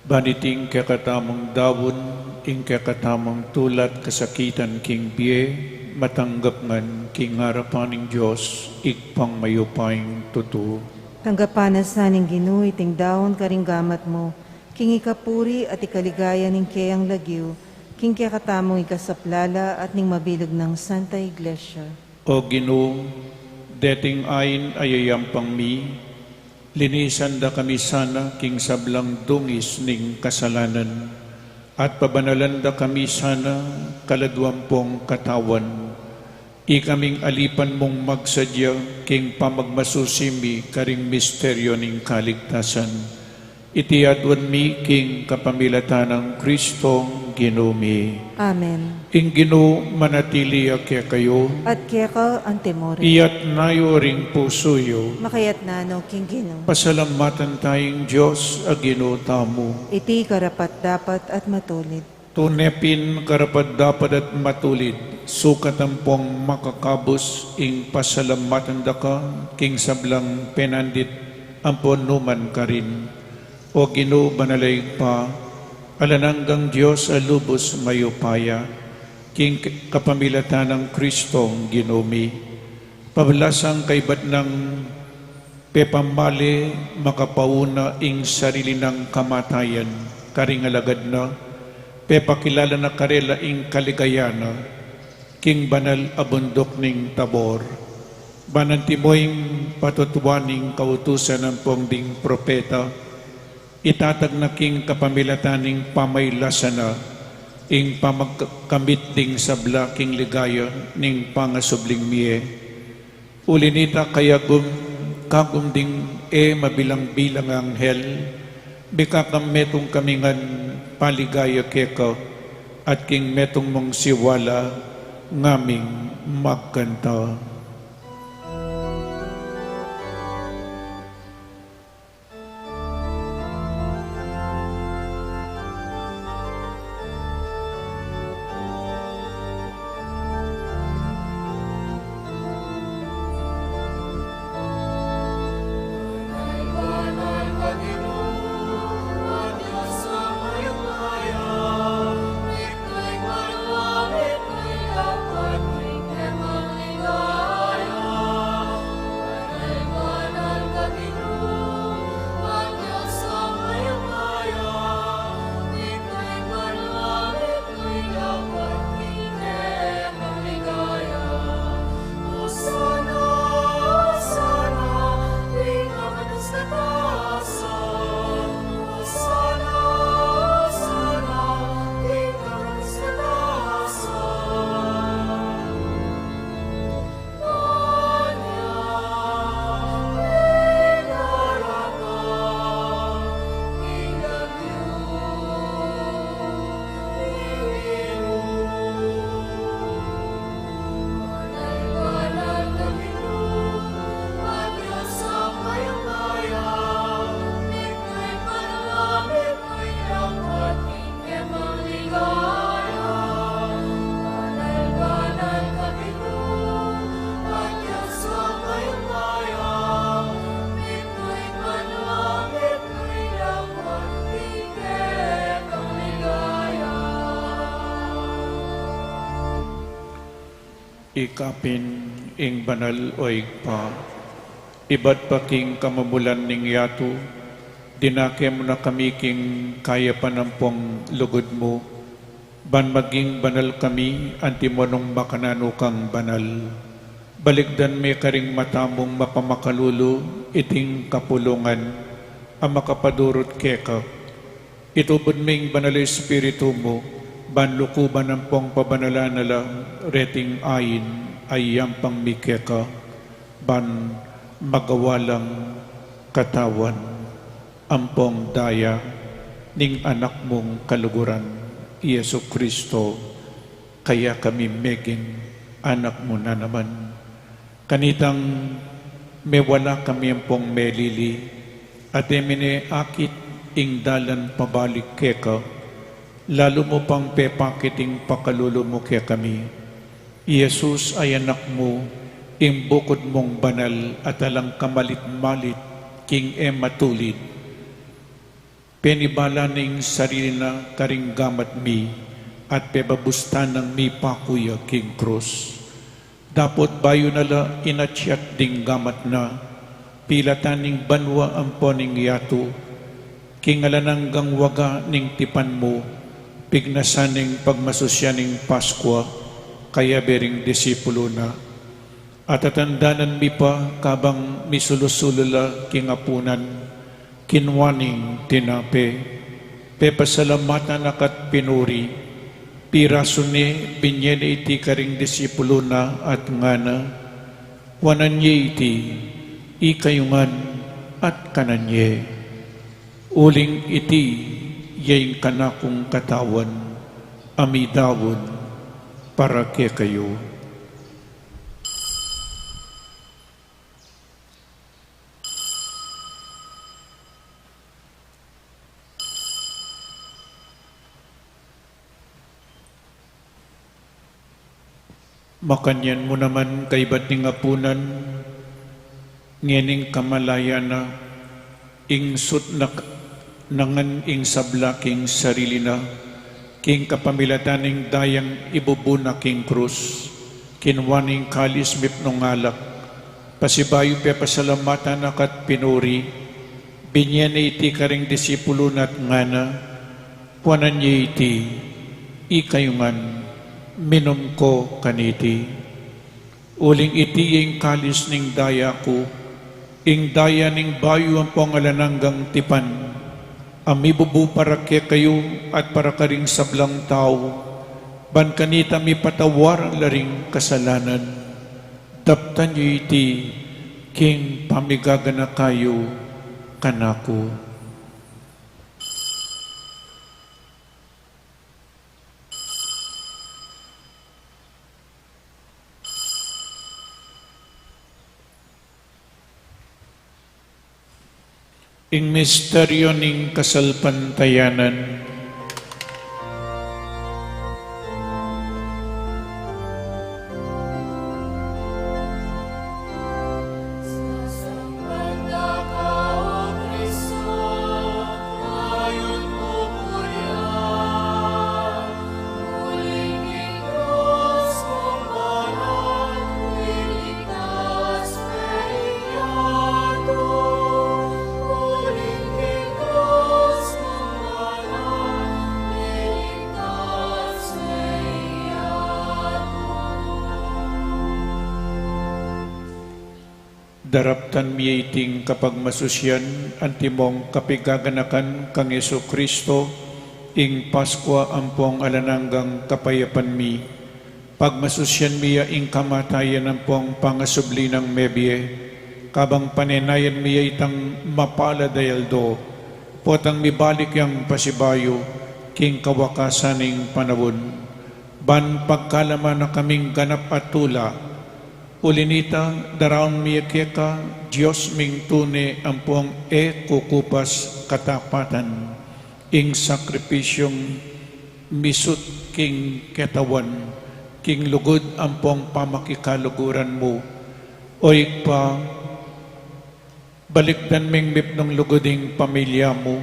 baniting kakatamang dawon, ing kakatamang tulat kasakitan king biye, matanggap ngan king harapaning Diyos, ikpang mayupayng tutu. Tanggapanas na ning Ginoo iting daon karing gamat mo, king ikapuri at ikaligaya ning kayang lagyo, king kakatamong ikasaplala at ning mabilog ng Santa Iglesia. O Ginoo, dating ayin ayayampang mi, linisan da kami sana king sablang dungis ning kasalanan, at pabanalan da kami sana kaladwampong katawan. Ikaming alipan mong magsadya king pamagmasusimi karing misteryo ning kaligtasan. Itiadwan mi king kapamilatan ng Kristong Ginumi. Amen. Ing Ginoo manatili kaya kayo, At kaya ka ang temore, iyat nayo ring pusoyo. makayat nano king Ginoo. Pasalamatan tayong Diyos, Ginoo tamo. Iti karapat dapat at matulid. Tunepin karapat-dapat at matulid, sukatampong makakabos, ing pasalamatan da ka, king sablang penandit, ampon numan ka rin. O Ginoo banalay pa, alananggang Diyos alubos mayupaya, king kapamilatan ng Kristong Ginumi. Pabalasang kaibat ng pepamali, makapauna ing sarili ng kamatayan, karing alagad na, pepakilala na karela ing kaligayana, king banal abundok ning tabor. Banantimoing patutuaning kautusan ng pongding propeta, itatag na king kapamilataning pamaylasana, ing pamagkamit ding sabla king ligaya ning pangasubling miye. Ulinita kaya kagum ding mabilang-bilang anghel, bikakam metong kamingan paligaya keka, at king metong mong siwala ngaming magkanta. Ikapin ing banal o igpa, iba't pa king kamamulan ning yato, dinake mo na kami king kaya panampong lugod mo, ban maging banal kami, anti mo nung makanano kang banal. Baligdan may karing matamong mapamakalulo, iting kapulungan, ang makapadurot keka. Itubod ming banal espiritu mo, banlukuban ng pong pabanala nala, reting ayin, ay yampang mikeka, ban magawalang katawan, ampong daya, ning anak mong kaluguran, Yesu Kristo, kaya kami meging anak mo na naman. Kanitang may wala kami ampong melili, at emine akit ing dalan pabalik keka, lalo mo pang pepakiting pakalulo mo kaya kami. Yesus ay anak mo, ing bukod mong banal at alang kamalit-malit, king matulid. Penibala ning sarili na karing gamat mi at pebabustan ng mi pakuya king krus. Dapot bayo nala inatyat ding gamat na pilatan ning banwa ampo ning yato king alananggang waga ning tipan mo pignasan ning pagmasusya ning Paskwa kaya bering disipulo na. At atandanan mi pa kabang misulusulula kingapunan, kinwaning tinape, pepasalamatan akat pinuri, pirasuni binyene iti karing disipulo na at ngana, wananye iti, ikayungan at kananye, uling iti, yaing kanakong katawan, amidawon, para ke kayo. Makanyan mo naman kay ba't ning apunan, ngening kamalaya na, ing sut na nangan ing sablaking sarili na, king kapamilataning dayang ibubuna king krus, kinwaning kalis mipnong alak, pasibayo pe pasalamatan akat pinuri, binyan iti karing disipulo nat ngana, puanan niya iti, ikayungan, minom ko kaniti. Uling iti yung kalis ning daya ko, ing daya ning bayo ang pangalananggang tipan, amibubu para ke kayo at para karing sablang tao, ban kanita mi patawar ang laring kasalanan, daptan niyo iti, king pamigagana kayo, kanako. Ing misteryo ning kasalpantayanan, daraptan mi iting kapag masusyan antimong kapigaganakan kang Yesu Kristo ing Paskwa ampong alananggang kapayapan mi. Pagmasusyan miya ing kamatayan ampong pangasubli ng mebye, kabang panenayan miya itang mapala dayaldo, potang mibalik yang pasibayo king kawakasaning panawon. Ban pagkalaman na kaming ganap at tula, ulinita daraon miyakeka Diyos ming tune ampong kukupas katapatan ing sakripisyong misut king ketawan king lugod ampong pamakikaluguran mo oy pa balikdan ming mipnong lugoding pamilya mo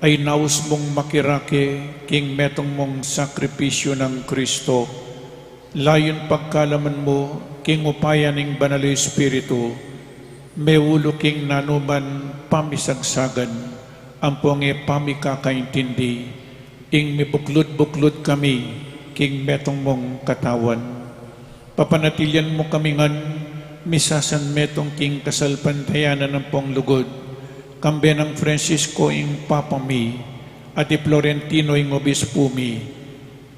ay naus mong makirake king metong mong sakripisyo ng Kristo layon pagkalaman mo king upaya ning banal Espiritu, meulo king nanuman pamisagsagan, ampong pamikakaintindi, ing mibuklod-buklod kami, king metong mong katawan. Papanatilyan mo kami ngan, misasan metong king kasalpantayanan ng pong lugod, kambe ng Francisco ing papami, at Florentino ing obispo mi,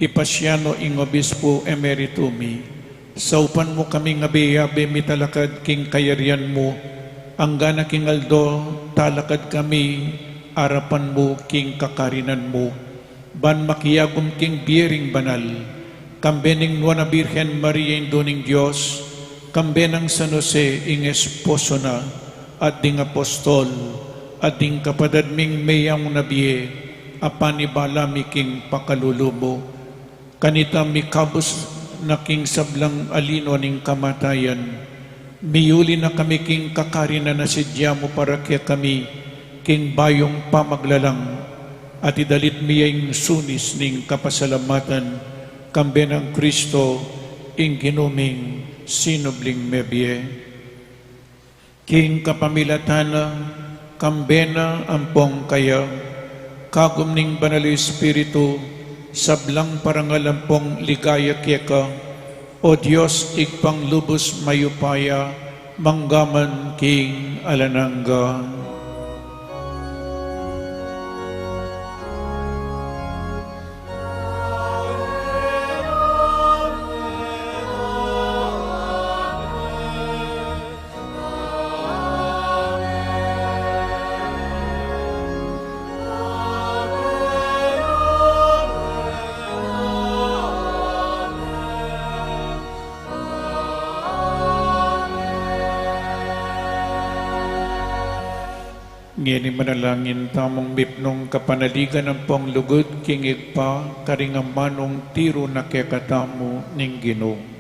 Ipasiano ing obispo emeritumi, saupan mo kami nga biyabe mitalakad king kayarian mo, ang gana king aldo talakad kami, arapan mo king kakarinan mo, ban makiyagom king biering banal, kambening nuana Birhen Maria Indoning Diyos, kambenang San Jose ing esposo na, at ding apostol, at ding kapadadming mayang nabiye, apanibala mi king pakalulubo, kanita mi kabus na king sablang alino ning kamatayan, Miyuli na kami king kakarina na sidya mo para kaya kami king bayong pamaglalang at idalit miyang sunis ning kapasalamatan kambe ng Kristo ing ginuming sinubling mebye. King kapamilatana kambe na ampong kaya kagum ning banal Espiritu sablang parangalampong ligaya keka o Diyos igpang lubos mayupaya manggaman king alanangga. Ngini manalangin tamong mipnong kapanaligan ng pong lugod kingig pa karingamanong tiro na kekatamo ning Ginoo.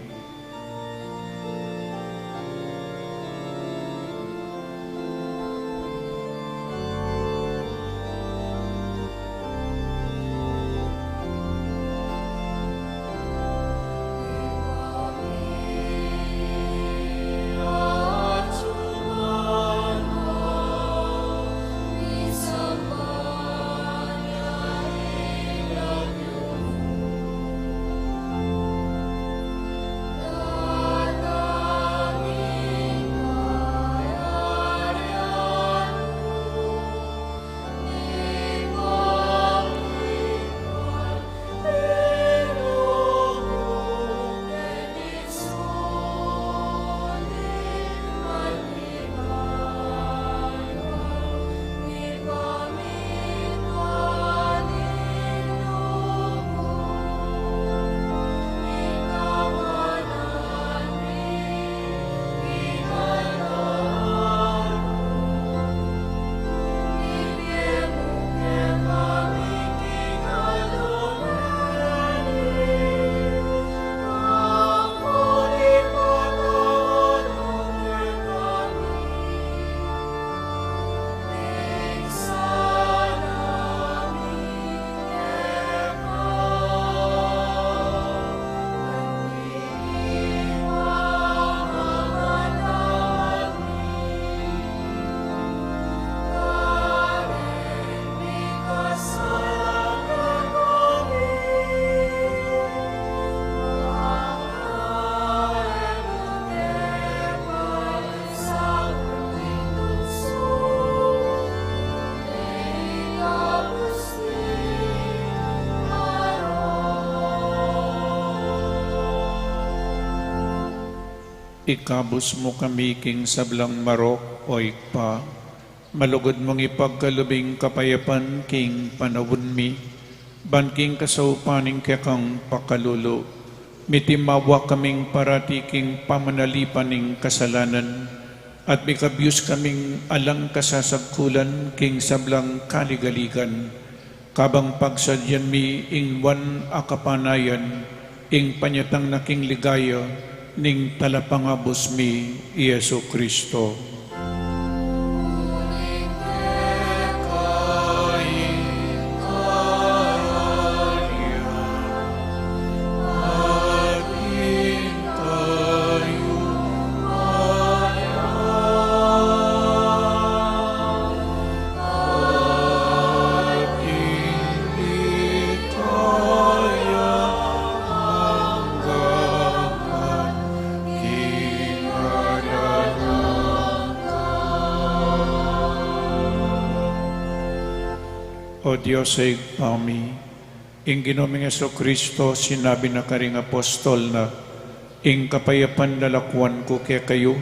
Ikabos mo kami king sablang marok o ikpa, malugod mong ipagkalubing kapayapan king panawon mi, ban king kasaupaning kekang pakalulo, mitimawa kaming parati king pamanalipaning kasalanan, at mikabyus kaming alang kasasagkulan king sablang kaligaligan, kabang pagsadyan mi ing wan akapanayan, ing panyatang naking ligaya, ning talapangabos mi Yesu Kristo. O Diyos ay kami, ing Ginoong Jesucristo, sinabi na karing apostol na, ing kapayapan lalakwan ko kaya kayo,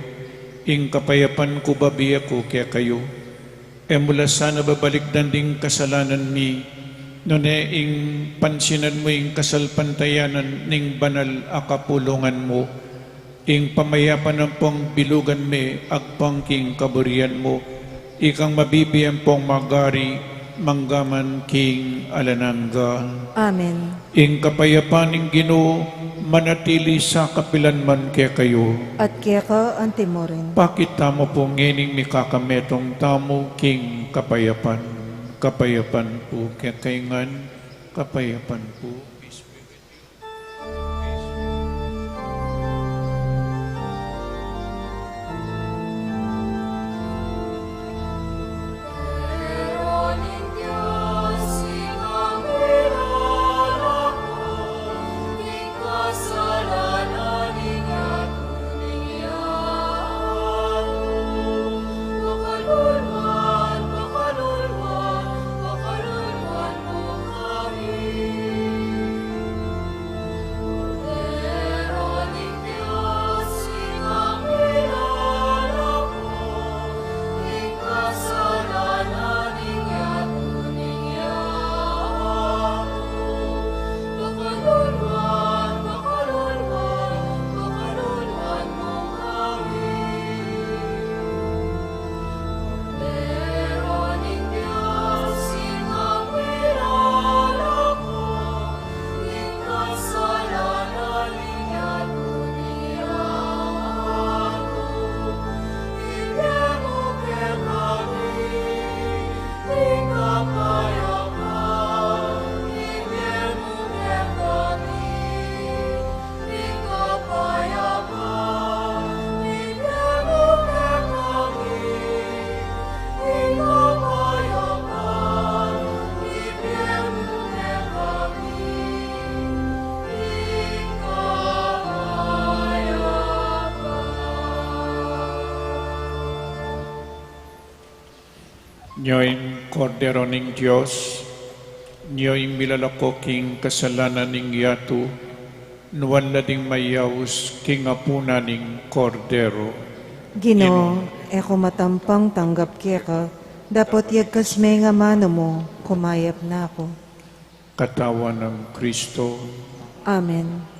ing kapayapan ko babiya ko kaya kayo, e mula sana babalik danding kasalanan mi, nune ing pansinan mo ing kasalpantayanan ning banal akapulungan mo, ing pamayapan ng pong bilugan me agpang king kaburian mo, ikang mabibiyan pong magari, manggaman king alanangga. Amen. Ing kapayapaan ng Ginoo manatili sa kapilanman kaya kayo. At kaya ka antimorin. Pakita mo po ngining mikakametong tamo king kapayapan. Kapayapan po kaya kaingan. Kapayapan po. Nyo'y kordero ning Diyos, nyo'y milalako king kasalanan ning yatu, nuwan na ding mayaws king apuna ning kordero. Ginoo, eko matampang tanggap kaya ka, dapat yagkas may nga mano mo, kumayap na ako. Katawan ng Kristo. Amen.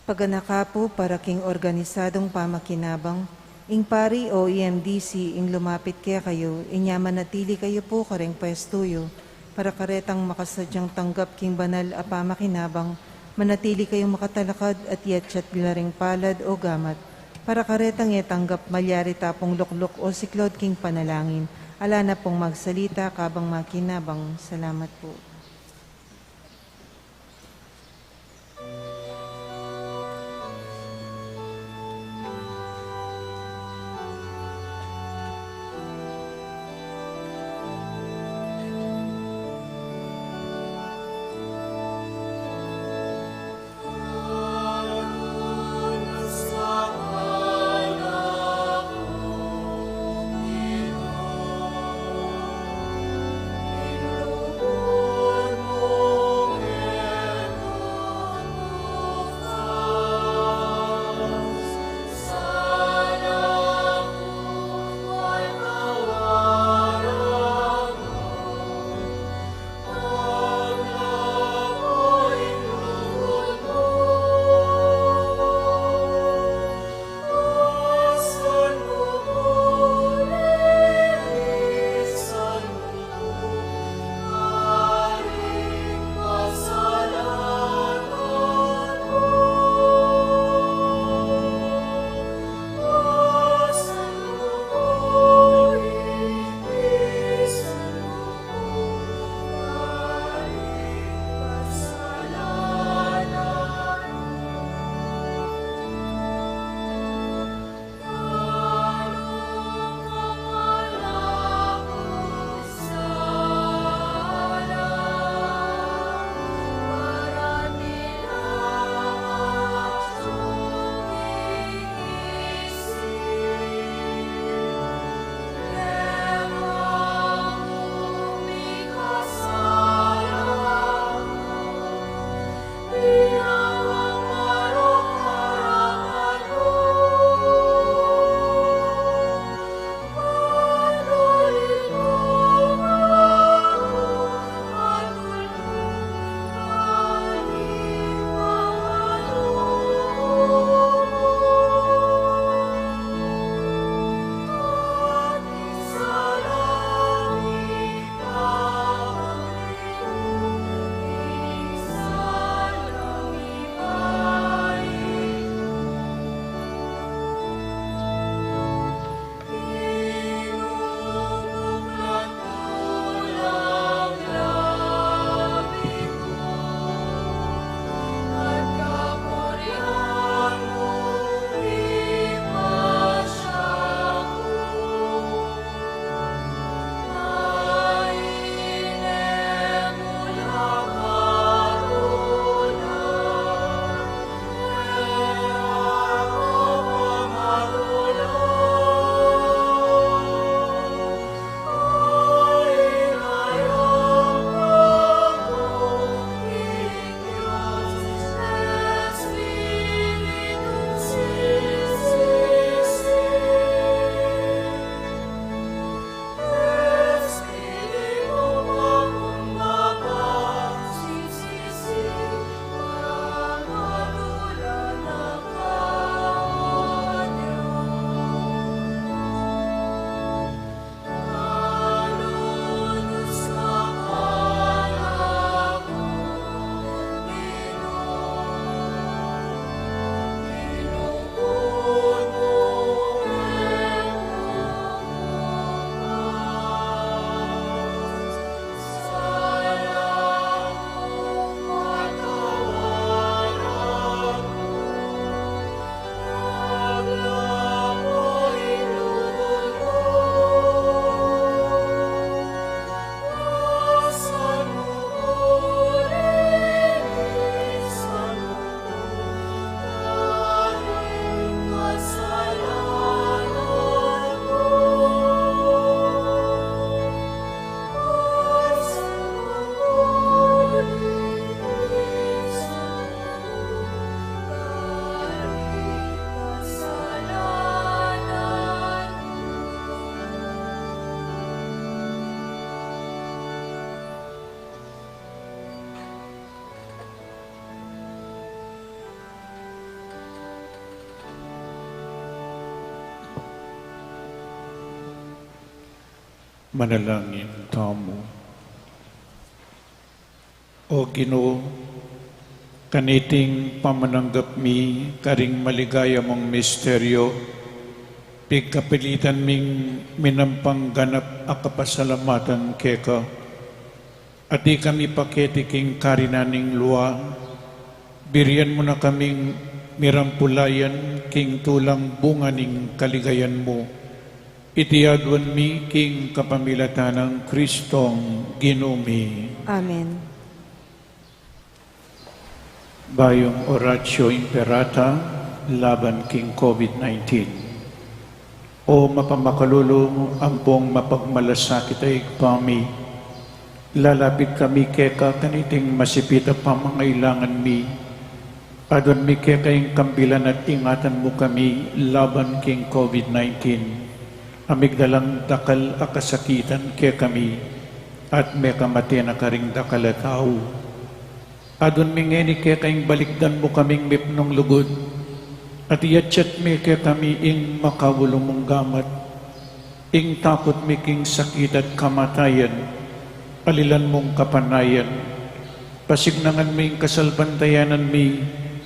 Paganaka po para king organisadong pamakinabang, ing pari o EMDC ing lumapit kaya kayo, inyaman natili kayo po kareng pwestuyo, para karetang makasadyang tanggap king banal a pamakinabang, manatili kayong makatalakad at yatsyat bilaring palad o gamat, para karetang tanggap malyari tapong luklok o siklod king panalangin, ala na pong magsalita kabang makinabang. Salamat po. Lord. Manalangin tamo. O Ginoo, kaniting pamananggap mi karing maligaya mong misteryo, pigkapilitan ming minampangganap a kapasalamatan keka, at di kami paketiking karinaning luwa, biriyan mo na kaming mirampulayan king tulang bunga ning kaligayan mo, itiadwan mi king kapamilatan ng Kristong Ginumi. Amen. Bayong Oratio Imperata laban king COVID-19. O mapamakalulu, ampong mapagmalasakit ay kami. Lalapit kami keka kaniting masipita pamangailangan mi. Adon mi keka yung kambilan at ingatan mo kami laban king COVID-19. Amigdalang dakal akasakitan ke kami at may kamati na karing dakal at tao. Adon mingeni ke kayong balikdan mo kaming mipnong lugod at iyatsyat mi ke kami ing makawulong mong gamat ing takot mi king sakit at kamatayan alilan mong kapanayan pasignangan mi ing kasalbantayanan mi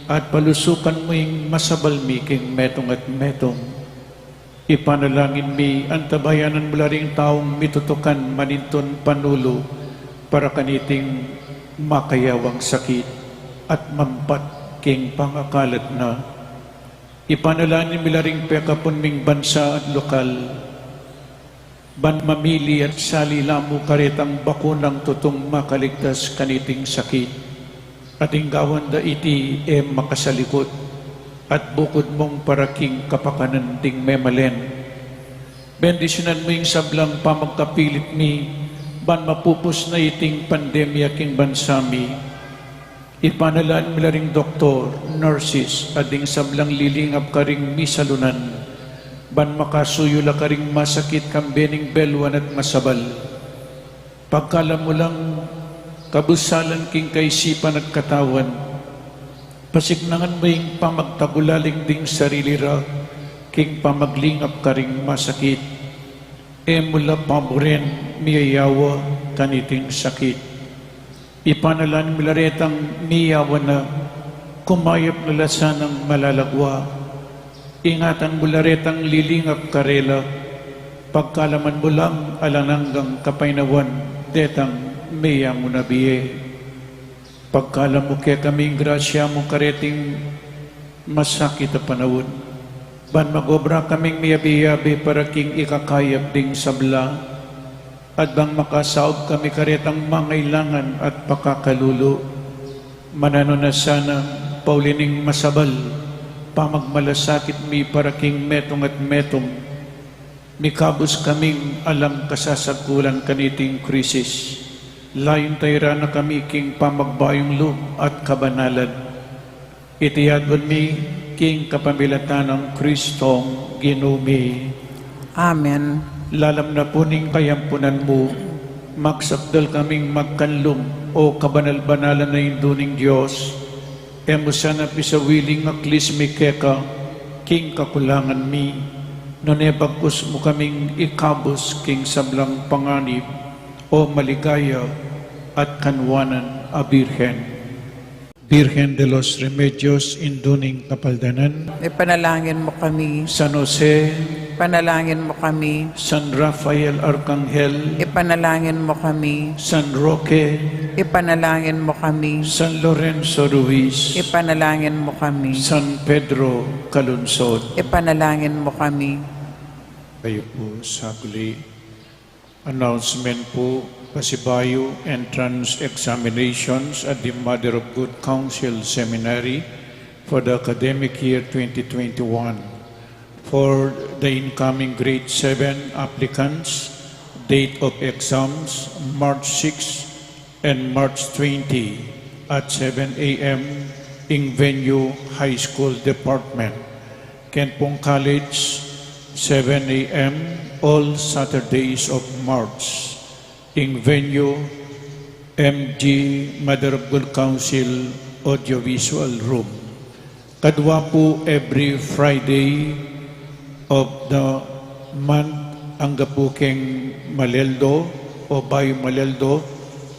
at palusukan mo ing masabal mi king metong at metong. Ipanalangin mi antabayanan mula ring taong mitutukan maninton panulo para kaniting makayawang sakit at mampat king pangakalat na. Ipanalangin mula ring pekapon ming bansa at lokal, ban mamili at salilamu karitang bakunang tutong makaligtas kaniting sakit at inggawan da iti makasalikot at bukod mong paraking kapakanan ding memalen. Bendisyonan mo yung sablang pamagkapilit mi, ban mapupos na iting pandemya king bansami. Ipanalaan mo ring doktor, nurses, ading sablang lilingap ka ring misalunan, ban makasuyula ka ring masakit kang bening belwan at masabal. Pagkala mo lang kabusalan king kaisipan at katawan, pasignangan mo yung pamagtagulaling ding sarili ra, king pamaglingap ka ring masakit, mula pamurin miyayawa kaniting sakit. Ipanalan milaretang miyawa na, kumayap na lasanang malalagwa, ingatan mularetang lilingap karela, pagkalaman mo lang alananggang kapainawan, detang miyang unabiye. Pagkala mo kaya kaming grasya mo kareting masakit na panahon. Ban magobra kaming miyabi-yabi para king ikakayap ding sabla. At bang makasaob kami karetang mangailangan at pakakalulo. Manano na sana paulining masabal, pamagmalasakit mi para king metong at metong. Mikabos kaming alang kasasagulan kaniting krisis. Layon tayra na kami king pamagbayong loob at kabanalan. Itiyadwan mi king kapamilatan ng Kristong Ginumi. Amen. Lalam na po ning kayampunan mo, magsakdal kaming magkanlong o kabanal-banalan na induning Diyos. Emo sana pisawiling aklis mi keka, king kakulangan mi, nonebagkus mo kaming ikabos king sablang panganib, o maligaya at kanwanan a Birhen. Birhen de los Remedios induning kapaldanan, Ipanalangin mo kami. San Jose, Ipanalangin mo kami. San Rafael Arcangel, Ipanalangin mo kami. San Roque, Ipanalangin mo kami. San Lorenzo Ruiz, Ipanalangin mo kami. San Pedro Calunsod. Ipanalangin mo kami. Kayo po sagli. Announcement po, Pasibayo entrance examinations at the Mother of Good Counsel Seminary for the academic year 2021. For the incoming grade 7 applicants, date of exams March 6 and March 20 at 7 a.m. in venue High School Department, Kenpong College, 7 a.m. all Saturdays of March. In venue, MG Mother of Good Counsel Audiovisual Room. Kadwa po every Friday of the month ang Gapukeng Maleldo o Bayo Maleldo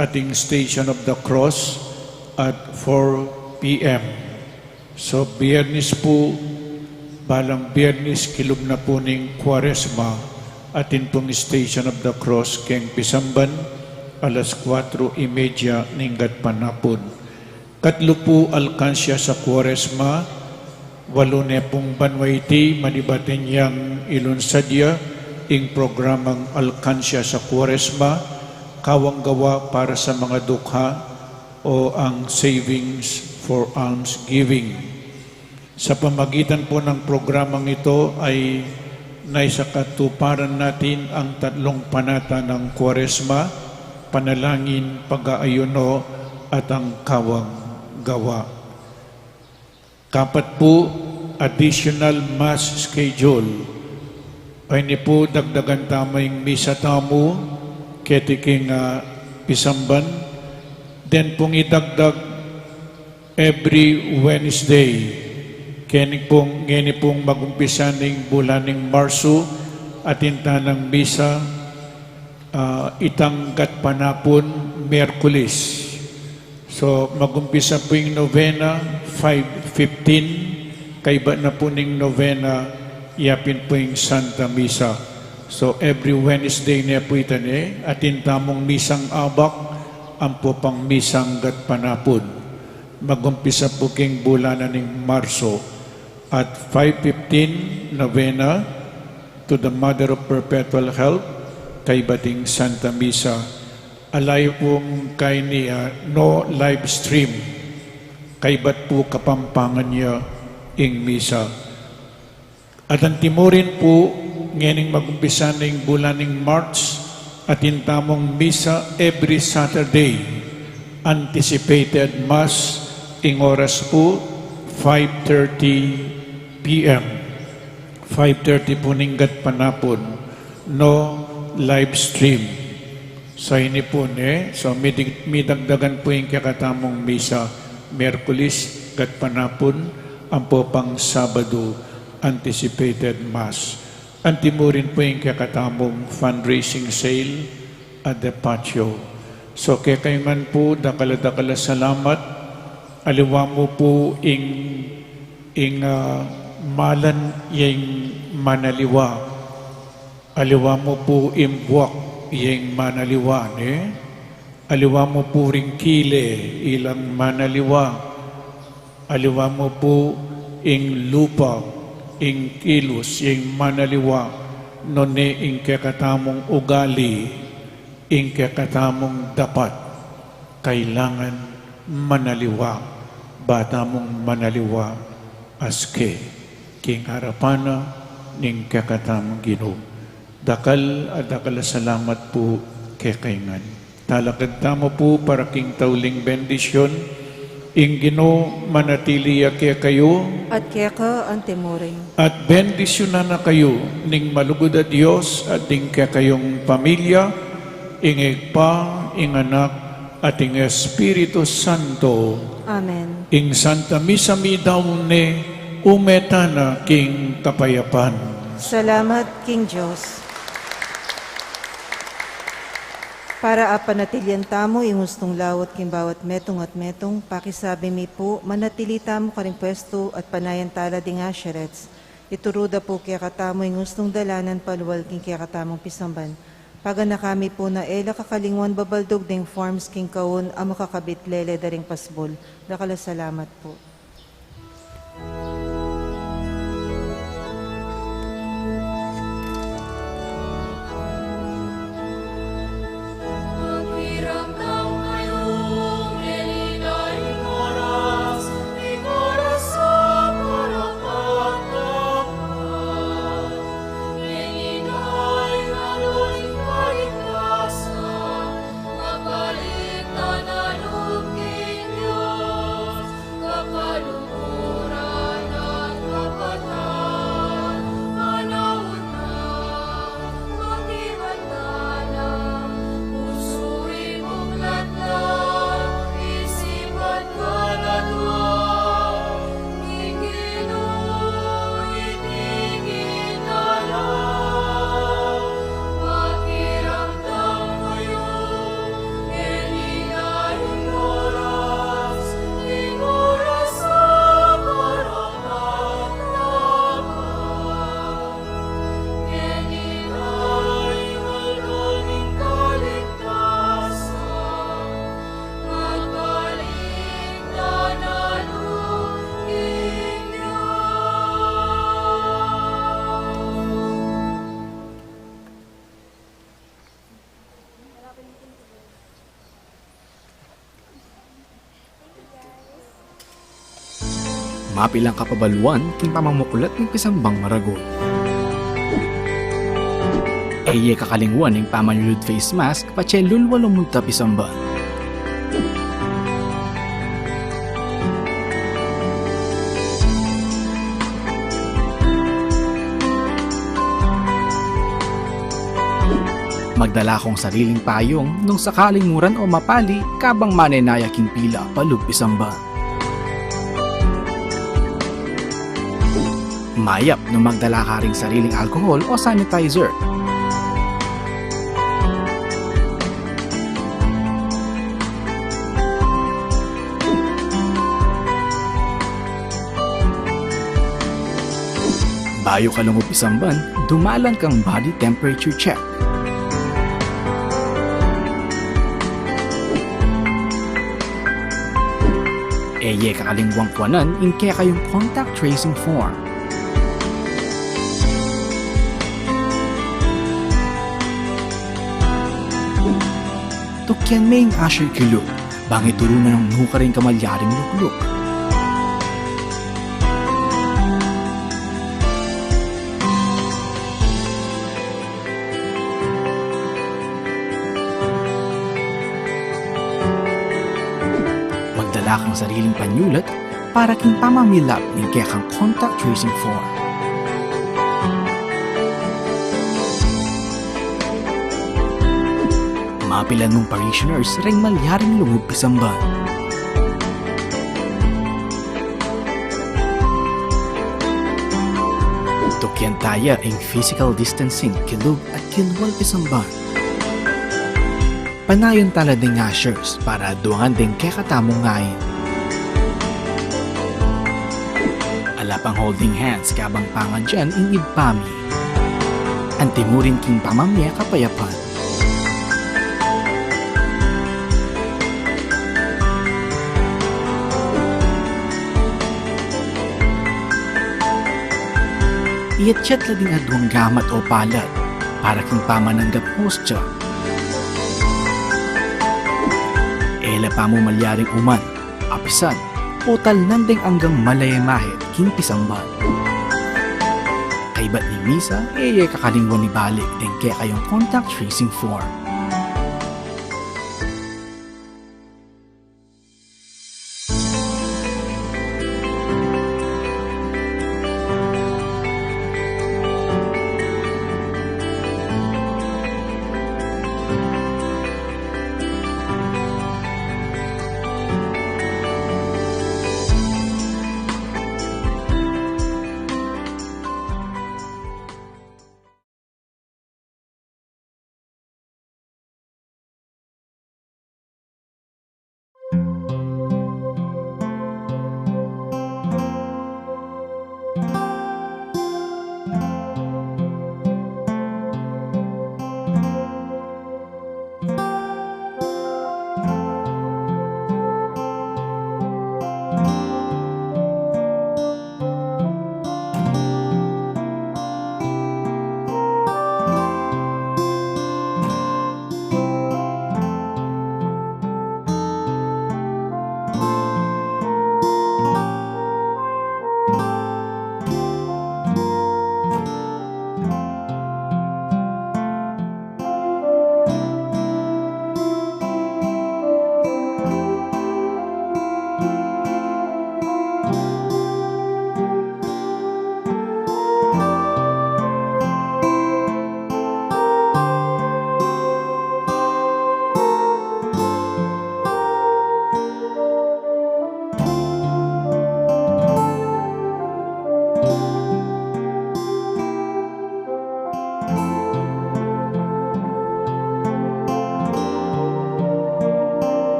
ating Station of the Cross at 4 p.m. So, Biyernes po, balang Biyernes, kilom na po ning Kwaresma, atin pong Station of the Cross, keng Pisamban, alas 4:30 ning gatpanapon. Katlo po alkansya sa Kwaresma, walo ne pong banwayti, manibatin yang ilunsadya, ing programang alkansya sa Kwaresma, kawang gawa para sa mga dukha o ang savings for almsgiving. Sa pamagitan po ng programang ito ay naisakatuparan natin ang 3 panata ng Kwaresma, panalangin, pag-aayuno at ang kawang gawa. Kapat po, additional mass schedule. Ay ni po dagdagan tamayong misa tamo, ketiking Pisamban. Then pong idagdag every Wednesday. Ngeni pong magumpisa ning bulan ning Marso at intanang misa itanggat panapon Miyerkules. So magumpisa po yung novena 5:15, kaiba na po ning novena yapin po yung Santa Misa. So every Wednesday niya po itane at intamong misang abak ang po pang misang gat panapon. Magumpisa po king bulan ning Marso. At 5:15, novena to the Mother of Perpetual Help, kay bating Santa Misa. Alay pong kay niya, no live stream, kay bat po kapampangan niya ing misa. At ang timurin po, ngayon mag-umpisa ng bulan ng March, at intamong misa every Saturday, anticipated Mass, ing oras po, 5:30 p.m. 5:30 po ninggat panapon, no live stream. So ini po so midagdagan po yung kakatamong misa, Miyerkules, gat panapon, ang po pang Sabado, anticipated Mass. Antimurin po yung kakatamong fundraising sale at the patio. So kaya kayo man po, dakala salamat, aliwa mo po ing malan yung manaliwa. Aliwa mo po imbuak yung manaliwa. Aliwa mo po ring kile ilang manaliwa. Aliwa mo po ing lupa, ing kilos, ing manaliwa. None ing kakatamong ugali, ing kakatamong dapat. Kailangan manaliwa. Bata mong manaliwa aske king harapana ning kakatamong Ginoo. Dakal at dakal salamat po kay kaingan. Talakad tamo po para king tauling bendisyon ing Ginoo manatili kaya kayo At kaya ka ang timuring. at bendisyonan na kayo ning malugod a Dios at ing kaya kayong pamilya ing igpa, ing anak at ing Espiritu Santo. Amen. Ing Santa Misa mi daw ne umetana king kapayapan. Salamat, King Diyos. Para apanatilyan tamo, ingustong lawat king bawat metong at metong, pakisabi mi po, manatili tamo karing pwesto at panayan tala ding asherets. Ituruda po kaya katamo ingustong dalanan paluwal king kaya katamong Pisamban. Paga na kami po na ela kakalingwan babaldog ding forms king kaon ang makakabit lele daring pasbol. Dakala salamat po. Kapalitan na lupin Diyos, kapalitan mapilang kapabaluan king pamamukulat ng pisambang maragol. Eye kakalingwan ng pamanyulud face mask patse lulwalong munta pisamban. Magdala kong sariling payong nung sakaling muran o mapali kabang manenaya king pila palugpisamba. Mayap nung magdala ka ring sariling alcohol o sanitizer. Bayo ka lungupisamban, dumalan kang body temperature check. Eye kakalingwang kwanan inke kayong contact tracing form. Tukyan may asher kilog, bangi turunan ng nuka rin kamalyaring lukluk. Magdala kang sariling panyulat para king pamamilap ng kaya kang contact tracing form. Mapilan mong parishioners ring malyaring lungog pisamban. Tukyan taya ang physical distancing kilog at kilwal pisamban. Panayon talad ng ushers para duangan din kaya katamong ngayon. Alapang holding hands kabang pangan dyan in ibpami. Antimurin king pamamya kapayapan. Iatchat la ding adwang gamat o palad para king pamananggap hostya. Ela pa mo malyaring uman, apisan, total nandeng hanggang malayamahit king pisamban. Kaibat ni Misa, kakalingwan ni balik din kaya kayong contact tracing form.